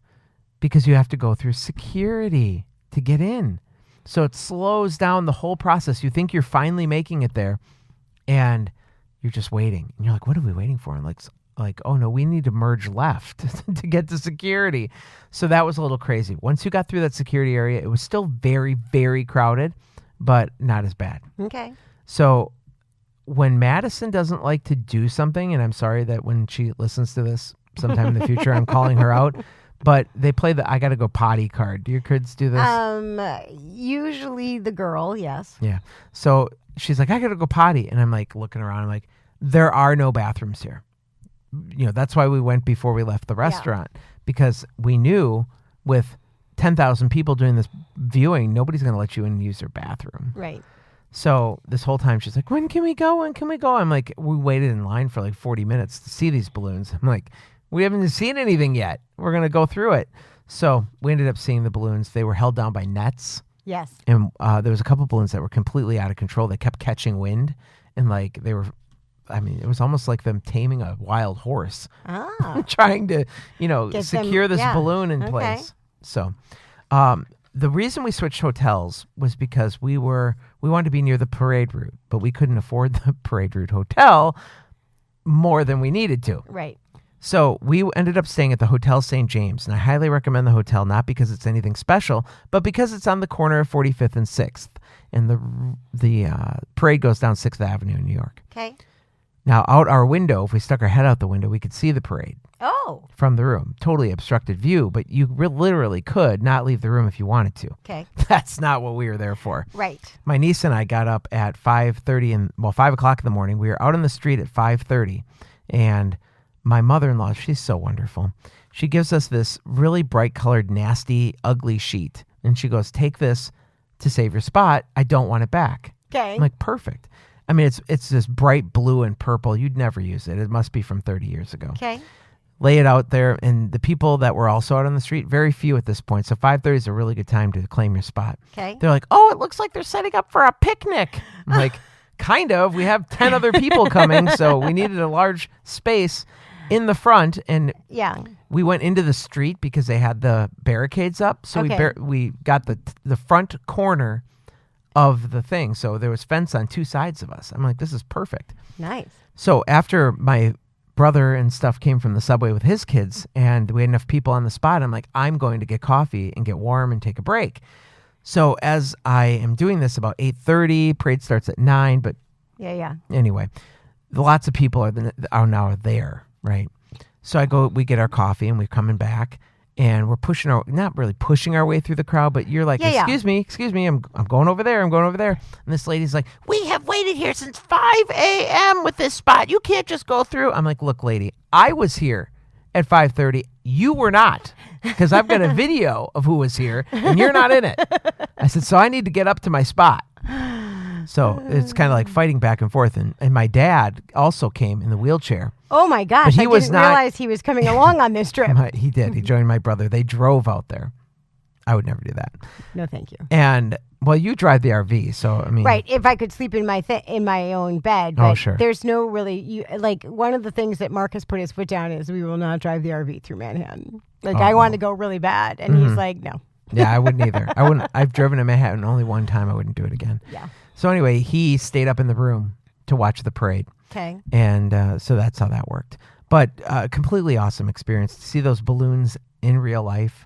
because you have to go through security to get in. So it slows down the whole process. You think you're finally making it there, and you're just waiting. And you're like, what are we waiting for? And like, oh no, we need to merge left to get to security. So that was a little crazy. Once you got through that security area, it was still very, very crowded, but not as bad. Okay. So when Madison doesn't like to do something, and I'm sorry that when she listens to this sometime in the future, I'm calling her out, but they play the I gotta go potty card. Do your kids do this? Usually the girl, yes. Yeah. So she's like, I gotta go potty. And I'm like looking around, I'm like, there are no bathrooms here. That's why we went before we left the restaurant, because we knew with 10,000 people doing this viewing, nobody's going to let you in and use their bathroom. Right. So this whole time she's like, when can we go? When can we go? I'm like, we waited in line for like 40 minutes to see these balloons. I'm like, we haven't seen anything yet. We're going to go through it. So we ended up seeing the balloons. They were held down by nets. Yes. And there was a couple balloons that were completely out of control. They kept catching wind, and it was almost like them taming a wild horse, trying to, secure this balloon in place. So the reason we switched hotels was because we wanted to be near the parade route, but we couldn't afford the parade route hotel more than we needed to. Right. So we ended up staying at the Hotel St. James, and I highly recommend the hotel, not because it's anything special, but because it's on the corner of 45th and 6th, and the parade goes down 6th Avenue in New York. Okay. Now, out our window, if we stuck our head out the window, we could see the parade. Oh. From the room. Totally obstructed view, but you literally could not leave the room if you wanted to. Okay. That's not what we were there for. Right. My niece and I got up at 5 o'clock in the morning. We were out on the street at 5:30, and my mother-in-law, she's so wonderful. She gives us this really bright-colored, nasty, ugly sheet, and she goes, take this to save your spot. I don't want it back. Okay. I'm like, perfect. I mean, it's this bright blue and purple. You'd never use it. It must be from 30 years ago. Okay. Lay it out there, and the people that were also out on the street, very few at this point, so 5:30 is a really good time to claim your spot. Okay. They're like, oh, it looks like they're setting up for a picnic. I'm like, kind of. We have 10 other people coming, so we needed a large space in the front, and we went into the street because they had the barricades up, so we got the front corner of the thing, so there was fence on two sides of us. I'm like, this is perfect. Nice. So after my brother and stuff came from the subway with his kids, and we had enough people on the spot, I'm like, I'm going to get coffee and get warm and take a break. So as I am doing this about 8:30, parade starts at 9, but anyway, lots of people are now there, right? So we get our coffee, and we're coming back, and we're not really pushing our way through the crowd, but you're like, excuse me, I'm going over there, And this lady's like, we have waited here since 5 a.m. with this spot. You can't just go through. I'm like, look, lady, I was here at 5:30. You were not, because I've got a video of who was here, and you're not in it. I said, so I need to get up to my spot. So it's kind of like fighting back and forth. And my dad also came in the wheelchair. Oh, my gosh. But I didn't realize he was coming along on this trip. He did. He joined my brother. They drove out there. I would never do that. No, thank you. And, well, you drive the RV, so, I mean. Right. If I could sleep in my own bed. But sure. There's no really, one of the things that Mark has put his foot down is we will not drive the RV through Manhattan. I want to go really bad. And he's like, no. Yeah, I wouldn't either. I've driven to Manhattan only one time. I wouldn't do it again. Yeah. So anyway, he stayed up in the room to watch the parade. Okay. And so that's how that worked. But completely awesome experience to see those balloons in real life.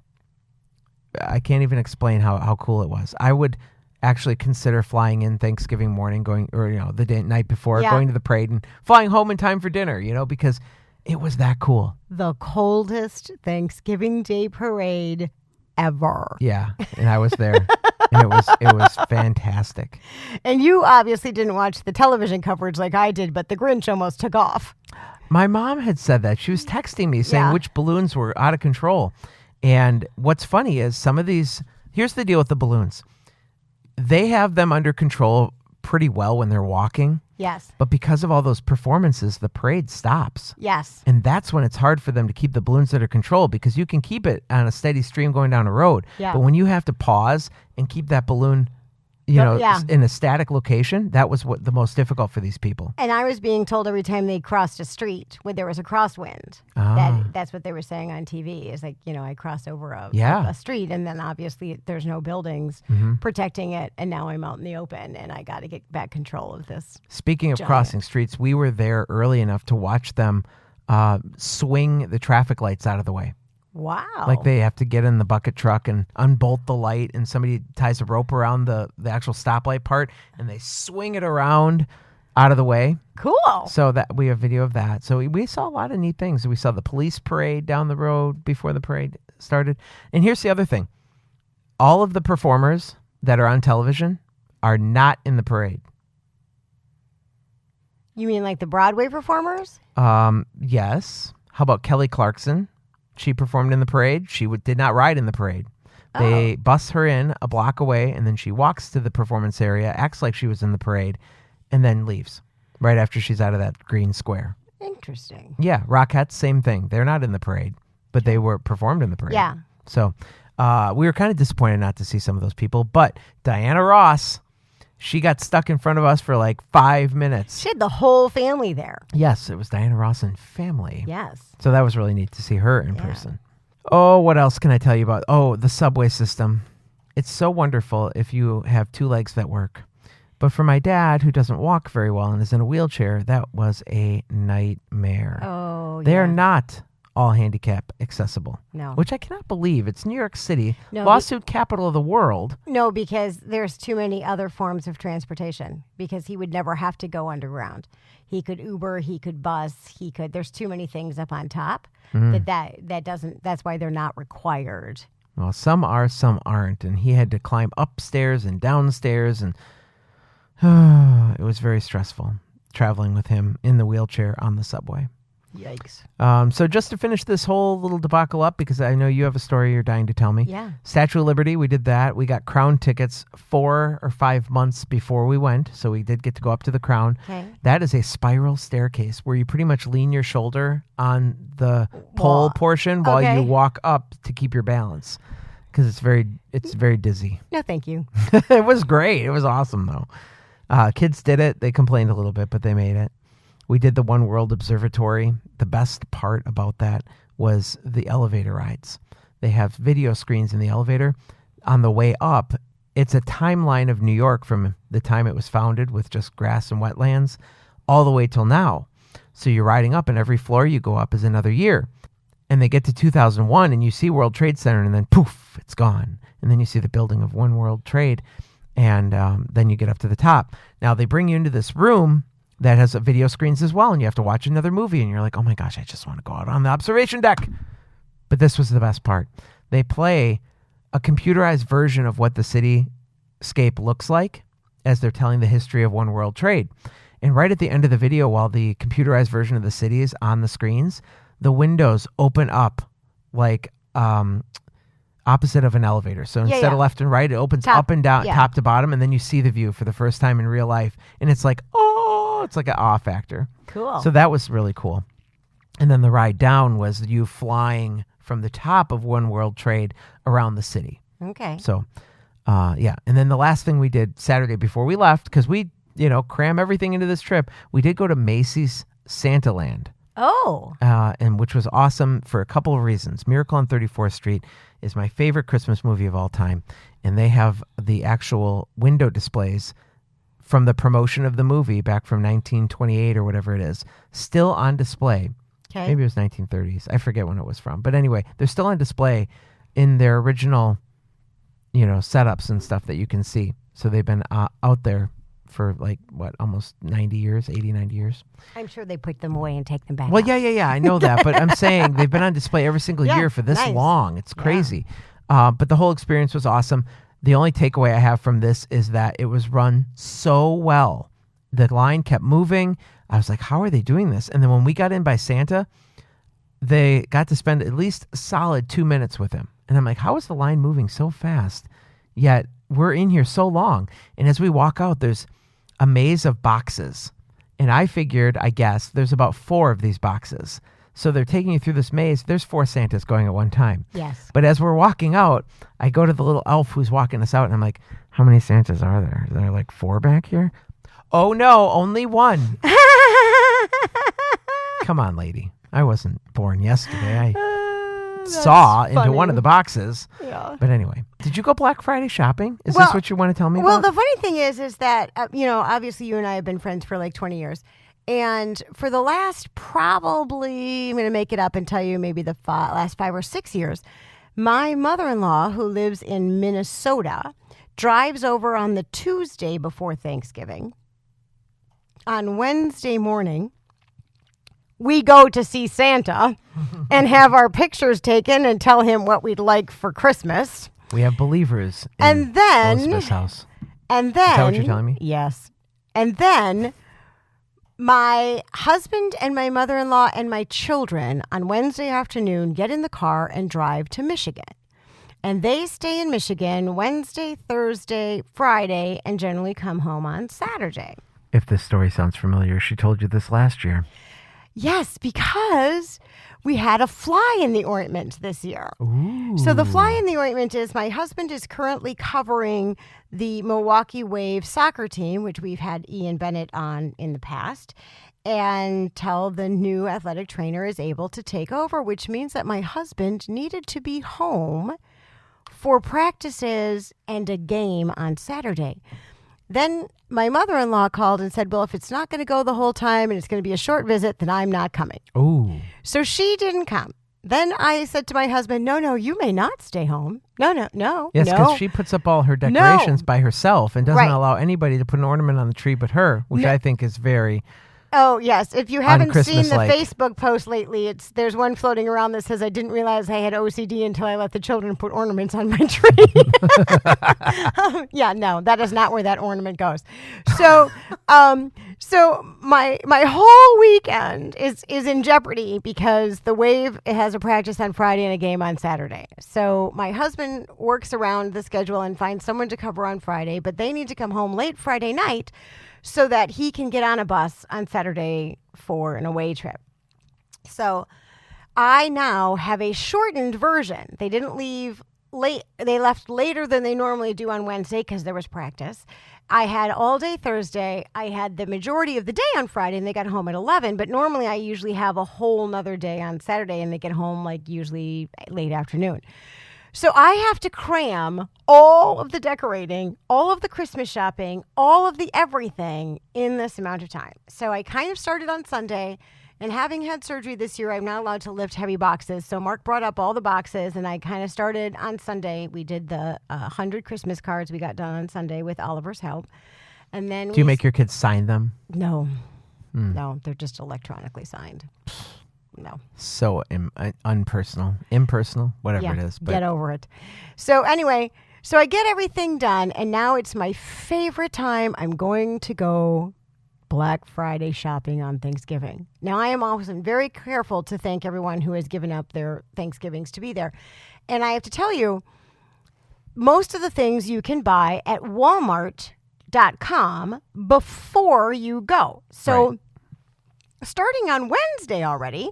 I can't even explain how cool it was. I would actually consider flying in Thanksgiving morning, the night before, going to the parade and flying home in time for dinner, because it was that cool. The coldest Thanksgiving Day parade ever. Yeah, and I was there. And it was fantastic. And you obviously didn't watch the television coverage like I did, but the Grinch almost took off. My mom had said that. She was texting me saying which balloons were out of control. And what's funny is some of these, here's the deal with the balloons. They have them under control pretty well when they're walking. Yes. But because of all those performances, the parade stops. Yes. And that's when it's hard for them to keep the balloons under control, because you can keep it on a steady stream going down a road. Yeah. But when you have to pause and keep that balloon, in a static location, that was the most difficult for these people. And I was being told every time they crossed a street when there was a crosswind. That's what they were saying on TV. Is like, I crossed over a street, and then obviously there's no buildings protecting it, and now I'm out in the open, and I got to get back control of this. Speaking of crossing streets, we were there early enough to watch them swing the traffic lights out of the way. Wow. Like they have to get in the bucket truck and unbolt the light, and somebody ties a rope around the actual stoplight part, and they swing it around out of the way. Cool. So that we have video of that. So we saw a lot of neat things. We saw the police parade down the road before the parade started. And here's the other thing. All of the performers that are on television are not in the parade. You mean like the Broadway performers? Yes. How about Kelly Clarkson? She performed in the parade. She did not ride in the parade. They bus her in a block away, and then she walks to the performance area, acts like she was in the parade, and then leaves right after she's out of that green square. Interesting. Yeah, Rockettes, same thing. They're not in the parade, but they were performed in the parade. Yeah. So we were kind of disappointed not to see some of those people, but Diana Ross, she got stuck in front of us for like 5 minutes. She had the whole family there. Yes, it was Diana Ross and family. Yes. So that was really neat to see her in person. Oh, what else can I tell you about? Oh, the subway system. It's so wonderful if you have two legs that work. But for my dad, who doesn't walk very well and is in a wheelchair, that was a nightmare. Oh, They are not all handicap accessible. No. Which I cannot believe. It's New York City, No, lawsuit capital of the world. No, because there's too many other forms of transportation, because he would never have to go underground. He could Uber, he could bus, there's too many things up on top that's why they're not required. Well, some are, some aren't. And he had to climb upstairs and downstairs, and it was very stressful traveling with him in the wheelchair on the subway. Yikes. So just to finish this whole little debacle up, because I know you have a story you're dying to tell me. Yeah. Statue of Liberty, we did that. We got Crown tickets 4 or 5 months before we went, so we did get to go up to the Crown. Okay. That is a spiral staircase where you pretty much lean your shoulder on the pole portion while you walk up to keep your balance, because it's very dizzy. No, thank you. It was great. It was awesome, though. Kids did it. They complained a little bit, but they made it. We did the One World Observatory. The best part about that was the elevator rides. They have video screens in the elevator. On the way up, it's a timeline of New York from the time it was founded with just grass and wetlands all the way till now. So you're riding up, and every floor you go up is another year. And they get to 2001, and you see World Trade Center, and then poof, it's gone. And then you see the building of One World Trade, and then you get up to the top. Now, they bring you into this room that has video screens as well, and you have to watch another movie, and you're like, oh my gosh, I just want to go out on the observation deck. But this was the best part. They play a computerized version of what the cityscape looks like as they're telling the history of One World Trade. And right at the end of the video, while the computerized version of the city is on the screens, the windows open up like opposite of an elevator. So instead of left and right, it opens up and down, top to bottom, and then you see the view for the first time in real life. And it's like, it's like an awe factor. Cool. So that was really cool. And then the ride down was you flying from the top of One World Trade around the city. Okay. So, And then the last thing we did Saturday before we left, because we, cram everything into this trip, we did go to Macy's Santaland. Oh. And which was awesome for a couple of reasons. Miracle on 34th Street is my favorite Christmas movie of all time. And they have the actual window displays from the promotion of the movie back from 1928 or whatever it is, still on display. Okay. Maybe it was 1930s. I forget when it was from. But anyway, they're still on display in their original, setups and stuff that you can see. So they've been out there for almost 90 years, 80, 90 years. I'm sure they put them away and take them back. Well, yeah, I know that. But I'm saying they've been on display every single year for this long. It's crazy. But the whole experience was awesome. The only takeaway I have from this is that it was run so well. The line kept moving. I was like, how are they doing this? And then when we got in by Santa, they got to spend at least a solid 2 minutes with him. And I'm like, how is the line moving so fast? Yet we're in here so long. And as we walk out, there's a maze of boxes. And I figured, I guess, there's about 4 of these boxes. So they're taking you through this maze. There's 4 Santas going at one time. Yes. But as we're walking out, I go to the little elf who's walking us out, and I'm like, how many Santas are there? Are there 4 back here? Oh, no, only 1. Come on, lady. I wasn't born yesterday. I saw into one of the boxes. Yeah. But anyway, did you go Black Friday shopping? Is this what you want to tell me about? Well, the funny thing is that, obviously you and I have been friends for 20 years. And for the last probably, I'm going to make it up and tell you maybe the last 5 or 6 years, my mother-in-law, who lives in Minnesota, drives over on the Tuesday before Thanksgiving. On Wednesday morning, we go to see Santa and have our pictures taken and tell him what we'd like for Christmas. We have believers in and then, Elizabeth's house. And then... Is that what you're telling me? Yes. And then... my husband and my mother-in-law and my children on Wednesday afternoon get in the car and drive to Michigan. And they stay in Michigan Wednesday, Thursday, Friday, and generally come home on Saturday. If this story sounds familiar, she told you this last year. Yes, because we had a fly in the ointment this year. Ooh. So the fly in the ointment is my husband is currently covering the Milwaukee Wave soccer team, which we've had Ian Bennett on in the past, until the new athletic trainer is able to take over, which means that my husband needed to be home for practices and a game on Saturday. then my mother-in-law called and said, well, if it's not going to go the whole time and it's going to be a short visit, then I'm not coming. Ooh. So she didn't come. Then I said to my husband, no, you may not stay home. No. Yes, because she puts up all her decorations by herself and doesn't allow anybody to put an ornament on the tree but her, which I think is very... Oh, yes. If you haven't seen the Un-Christmas-like. Facebook post lately, there's one floating around that says, I didn't realize I had OCD until I let the children put ornaments on my tree. Yeah, no, that is not where that ornament goes. So my whole weekend is in jeopardy because the Wave has a practice on Friday and a game on Saturday. So my husband works around the schedule and finds someone to cover on Friday, but they need to come home late Friday night so that he can get on a bus on Saturday for an away trip. So I now have a shortened version. They didn't leave late. They left later than they normally do on Wednesday because there was practice. I had all day Thursday. I had the majority of the day on Friday, and they got home at 11. But normally I usually have a whole nother day on Saturday, and they get home like usually late afternoon. So I have to cram all of the decorating, all of the Christmas shopping, all of the everything in this amount of time. So I kind of started on Sunday, and having had surgery this year, I'm not allowed to lift heavy boxes. So Mark brought up all the boxes, and I kind of started on Sunday. We did the 100 Christmas cards we got done on Sunday with Oliver's help. And then Do you make your kids sign them? No. No, they're just electronically signed. No. So impersonal, whatever it is. But get over it. So anyway, so I get everything done, and now it's my favorite time. I'm going to go Black Friday shopping on Thanksgiving. Now, I am always very careful to thank everyone who has given up their Thanksgivings to be there. And I have to tell you, most of the things you can buy at Walmart.com before you go. So starting on Wednesday already,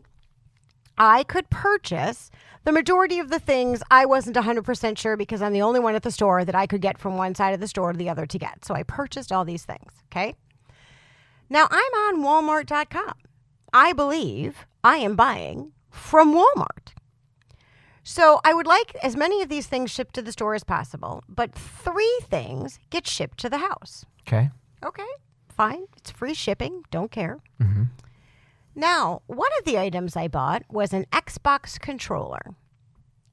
I could purchase the majority of the things. I wasn't 100% sure because I'm the only one at the store that I could get from one side of the store to the other to get. So I purchased all these things, okay? Now, I'm on Walmart.com. I believe I am buying from Walmart. So I would like as many of these things shipped to the store as possible, but 3 things get shipped to the house. Okay. Okay, fine. It's free shipping. Don't care. Mm-hmm. Now, one of the items I bought was an Xbox controller,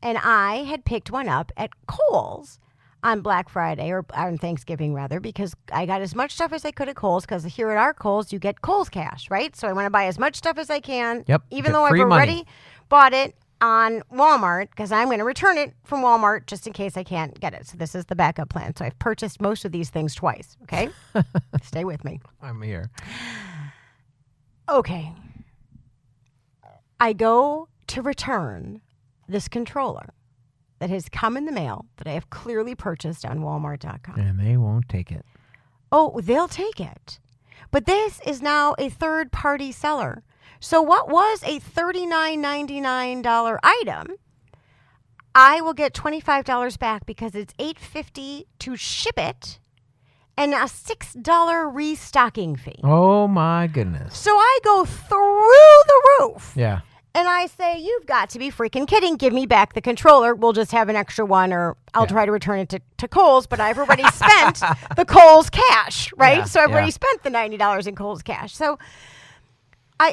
and I had picked one up at Kohl's on Black Friday, or on Thanksgiving rather, because I got as much stuff as I could at Kohl's, because here at our Kohl's, you get Kohl's cash, right? So I want to buy as much stuff as I can, even though I've already bought it on Walmart, because I'm going to return it from Walmart just in case I can't get it. So this is the backup plan. So I've purchased most of these things twice, okay? Stay with me. I'm here. Okay. I go to return this controller that has come in the mail that I have clearly purchased on Walmart.com. And they won't take it. Oh, they'll take it. But this is now a third-party seller. So what was a $39.99 item, I will get $25 back because it's $8.50 to ship it and a $6 restocking fee. Oh, my goodness. So I go through the roof. Yeah. And I say, you've got to be freaking kidding. Give me back the controller. We'll just have an extra one, or I'll try to return it to Kohl's. But I've already spent the Kohl's cash, right? Yeah, So I've already spent the $90 in Kohl's cash. So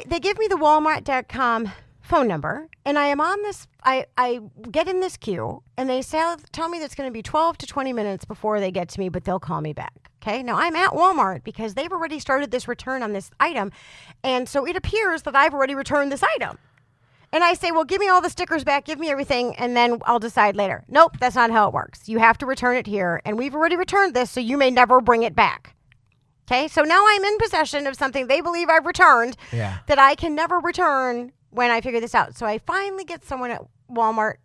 they give me the Walmart.com phone number, and I am on this. I get in this queue, and they tell me that it's going to be 12 to 20 minutes before they get to me, but they'll call me back. Okay, now I'm at Walmart because they've already started this return on this item, and so it appears that I've already returned this item. And I say, well, give me all the stickers back, give me everything, and then I'll decide later. Nope, that's not how it works. You have to return it here, and we've already returned this, so you may never bring it back. Okay, so now I'm in possession of something they believe I've returned that I can never return when I figure this out. So I finally get someone at Walmart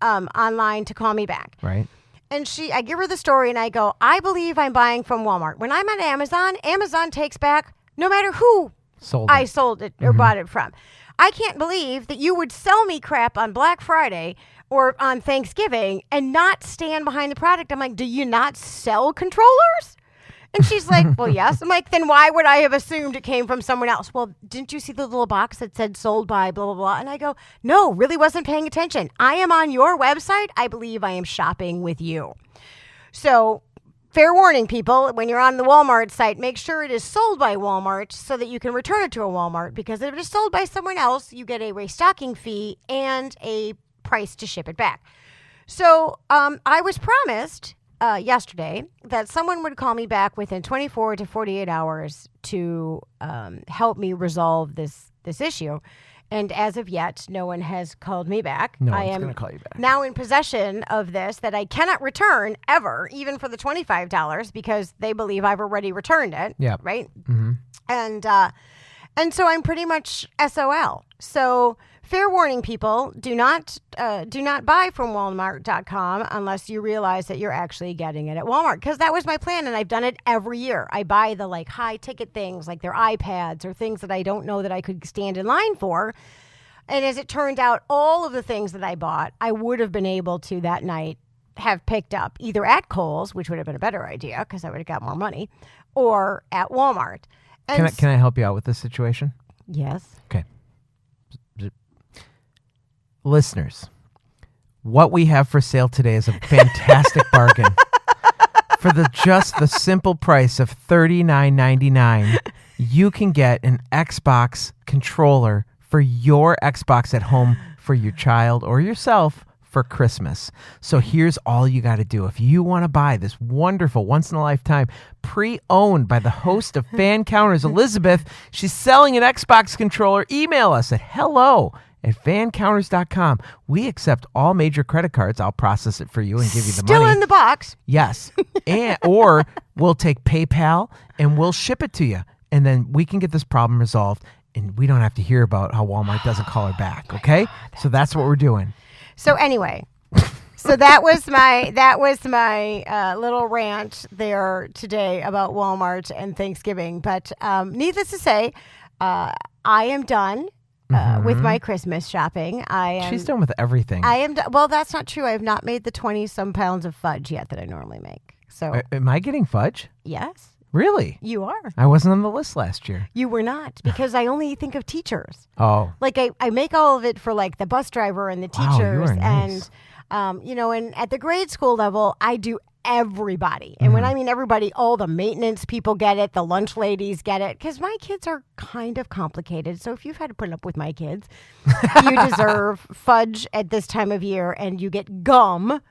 online to call me back. Right. And I give her the story, and I go, I believe I'm buying from Walmart. When I'm on Amazon, Amazon takes back no matter who I sold it or bought it from. I can't believe that you would sell me crap on Black Friday or on Thanksgiving and not stand behind the product. I'm like, do you not sell controllers? And she's like, well, yes. I'm like, then why would I have assumed it came from someone else? Well, didn't you see the little box that said sold by blah, blah, blah? And I go, no, really wasn't paying attention. I am on your website. I believe I am shopping with you. So fair warning, people, when you're on the Walmart site, make sure it is sold by Walmart so that you can return it to a Walmart, because if it is sold by someone else, you get a restocking fee and a price to ship it back. So I was promised yesterday that someone would call me back within 24 to 48 hours to help me resolve this issue. And as of yet, no one has called me back. No I one's am going to call you back. now in possession of this that I cannot return ever, even for the $25, because they believe I've already returned it. Yeah. Right? Mm-hmm. And so I'm pretty much SOL. So fair warning, people, do not buy from Walmart.com unless you realize that you're actually getting it at Walmart, because that was my plan, and I've done it every year. I buy the like high ticket things like their iPads or things that I don't know that I could stand in line for. And as it turned out, all of the things that I bought, I would have been able to that night have picked up either at Kohl's, which would have been a better idea because I would have got more money, or at Walmart. And Can I help you out with this situation? Yes. Okay. Listeners, what we have for sale today is a fantastic bargain. For just the simple price of $39.99, you can get an Xbox controller for your Xbox at home for your child or yourself for Christmas. So here's all you got to do. If you want to buy this wonderful, once-in-a-lifetime, pre-owned by the host of Fancounters, Elizabeth, she's selling an Xbox controller. Email us at hello@fancounters.com. We accept all major credit cards. I'll process it for you and give you the money. Still in the box. Yes. Or we'll take PayPal and we'll ship it to you. And then we can get this problem resolved, and we don't have to hear about how Walmart doesn't call her back, okay? So that's what we're doing. So anyway, so that was my little rant there today about Walmart and Thanksgiving. But needless to say, I am done with my Christmas shopping. She's done with everything. I am. Well, that's not true. I have not made the 20-some pounds of fudge yet that I normally make. So Am I getting fudge? yes, Really? you are. I wasn't on the list last year. You were not, because I only think of teachers. Oh. Like I make all of it for like the bus driver and the Wow, you teachers, are nice. and and at the grade school level, I do everybody. And when I mean everybody, all the maintenance people get it, the lunch ladies get it, because my kids are kind of complicated. So if you've had to put up with my kids, you deserve fudge at this time of year, and you get gum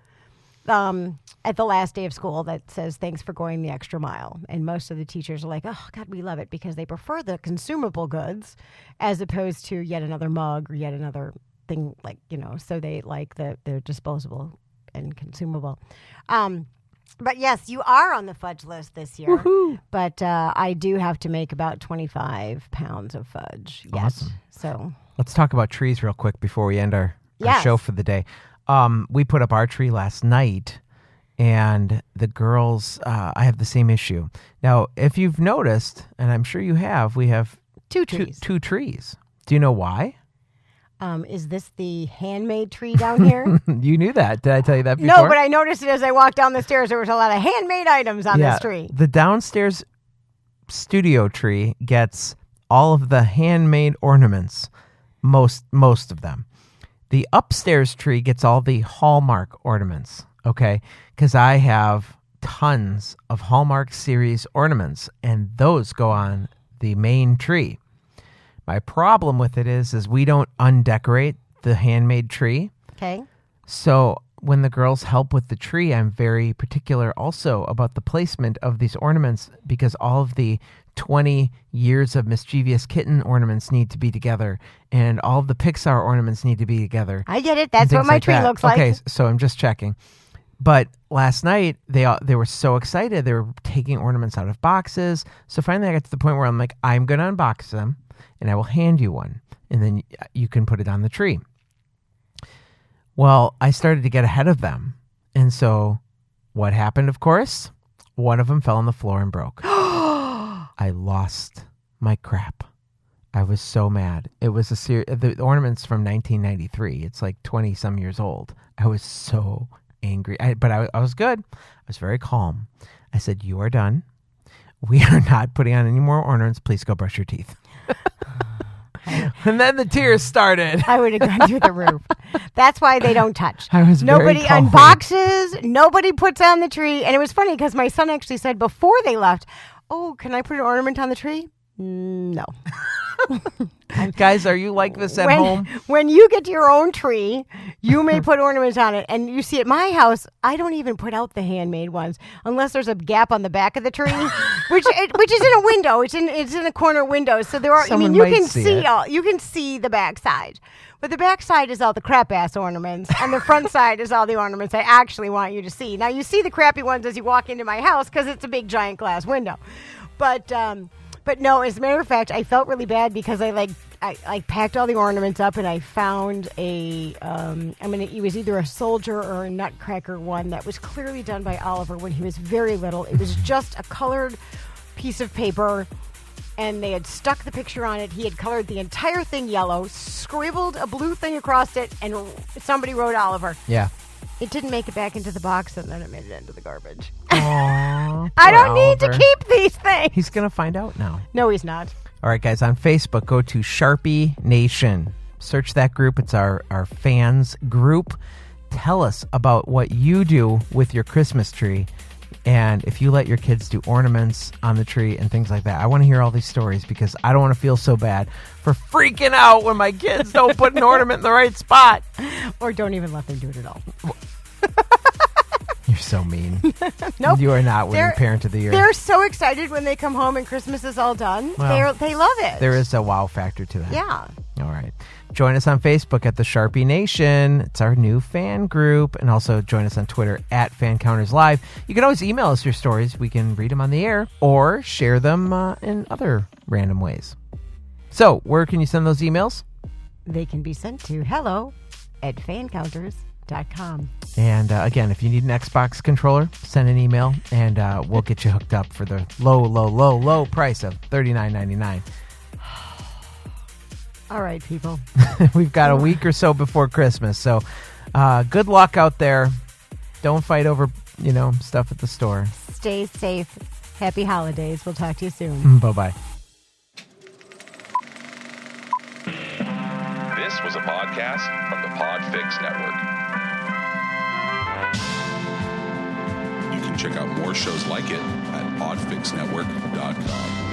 at the last day of school that says thanks for going the extra mile. And most of the teachers are like, oh God, we love it, because they prefer the consumable goods as opposed to yet another mug or yet another thing, like, so they like they're disposable and consumable. But yes, you are on the fudge list this year. Woohoo. But I do have to make about 25 pounds of fudge. Yes. Awesome. So Let's talk about trees real quick before we end our Yes. show for the day. We put up our tree last night, and the girls, I have the same issue. Now, if you've noticed, and I'm sure you have, we have two trees. two trees. Do you know why? Is this the handmade tree down here? You knew that. Did I tell you that before? No, but I noticed it as I walked down the stairs. There was a lot of handmade items on this tree. The downstairs studio tree gets all of the handmade ornaments, most of them. The upstairs tree gets all the Hallmark ornaments, okay? Because I have tons of Hallmark series ornaments, and those go on the main tree. My problem with it is we don't undecorate the handmade tree. Okay. So when the girls help with the tree, I'm very particular also about the placement of these ornaments, because all of the 20 years of Mischievous Kitten ornaments need to be together, and all of the Pixar ornaments need to be together. I get it. That's what my tree looks like. Okay, so I'm just checking. But last night, they were so excited. They were taking ornaments out of boxes. So finally I got to the point where I'm like, I'm going to unbox them, and I will hand you one, and then you can put it on the tree. Well, I started to get ahead of them. And so what happened, of course? One of them fell on the floor and broke. I lost my crap. I was so mad. It was the ornament's from 1993. It's like 20-some years old. I was so angry. But I was good. I was very calm. I said, you are done. We are not putting on any more ornaments. Please go brush your teeth. And then the tears started. I would have gone through the roof. That's why they don't touch. I was very Nobody calm. unboxes. Nobody puts on the tree. And it was funny because my son actually said before they left, "Oh, can I put an ornament on the tree?" No. Guys, are you like this at home? When you get your own tree, you may put ornaments on it. And you see at my house, I don't even put out the handmade ones unless there's a gap on the back of the tree, which is in a window. It's in a corner window. So there are. Someone you might can see see it. you can see the back side. But the back side is all the crap ass ornaments, and the front side is all the ornaments I actually want you to see. Now you see the crappy ones as you walk into my house because it's a big giant glass window. But no, as a matter of fact, I felt really bad because I packed all the ornaments up and I found it was either a soldier or a nutcracker one that was clearly done by Oliver when he was very little. It was just a colored piece of paper and they had stuck the picture on it. He had colored the entire thing yellow, scribbled a blue thing across it, and somebody wrote Oliver. Yeah. It didn't make it back into the box, and then it made it into the garbage. Aww, I don't poor need to Oliver. keep these things. He's going to find out now. No, he's not. All right, guys, on Facebook, go to Sharpie Nation. Search that group. It's our fans group. Tell us about what you do with your Christmas tree. And if you let your kids do ornaments on the tree and things like that, I want to hear all these stories because I don't want to feel so bad for freaking out when my kids don't put an ornament in the right spot. Or don't even let them do it at all. You're so mean. Nope. You are not winning Parent of the Year. They're so excited when they come home and Christmas is all done. Well, they love it. There is a wow factor to that. Yeah. All right. Join us on Facebook at the Sharpie Nation. It's our new fan group. And also join us on Twitter at Fancounters Live. You can always email us your stories. We can read them on the air or share them in other random ways. So where can you send those emails? They can be sent to hello@fancounters.com. And again, if you need an Xbox controller, send an email and we'll get you hooked up for the low price of $39.99. All right, people. We've got a week or so before Christmas. So good luck out there. Don't fight over, stuff at the store. Stay safe. Happy holidays. We'll talk to you soon. Bye-bye. This was a podcast from the PodFix Network. You can check out more shows like it at podfixnetwork.com.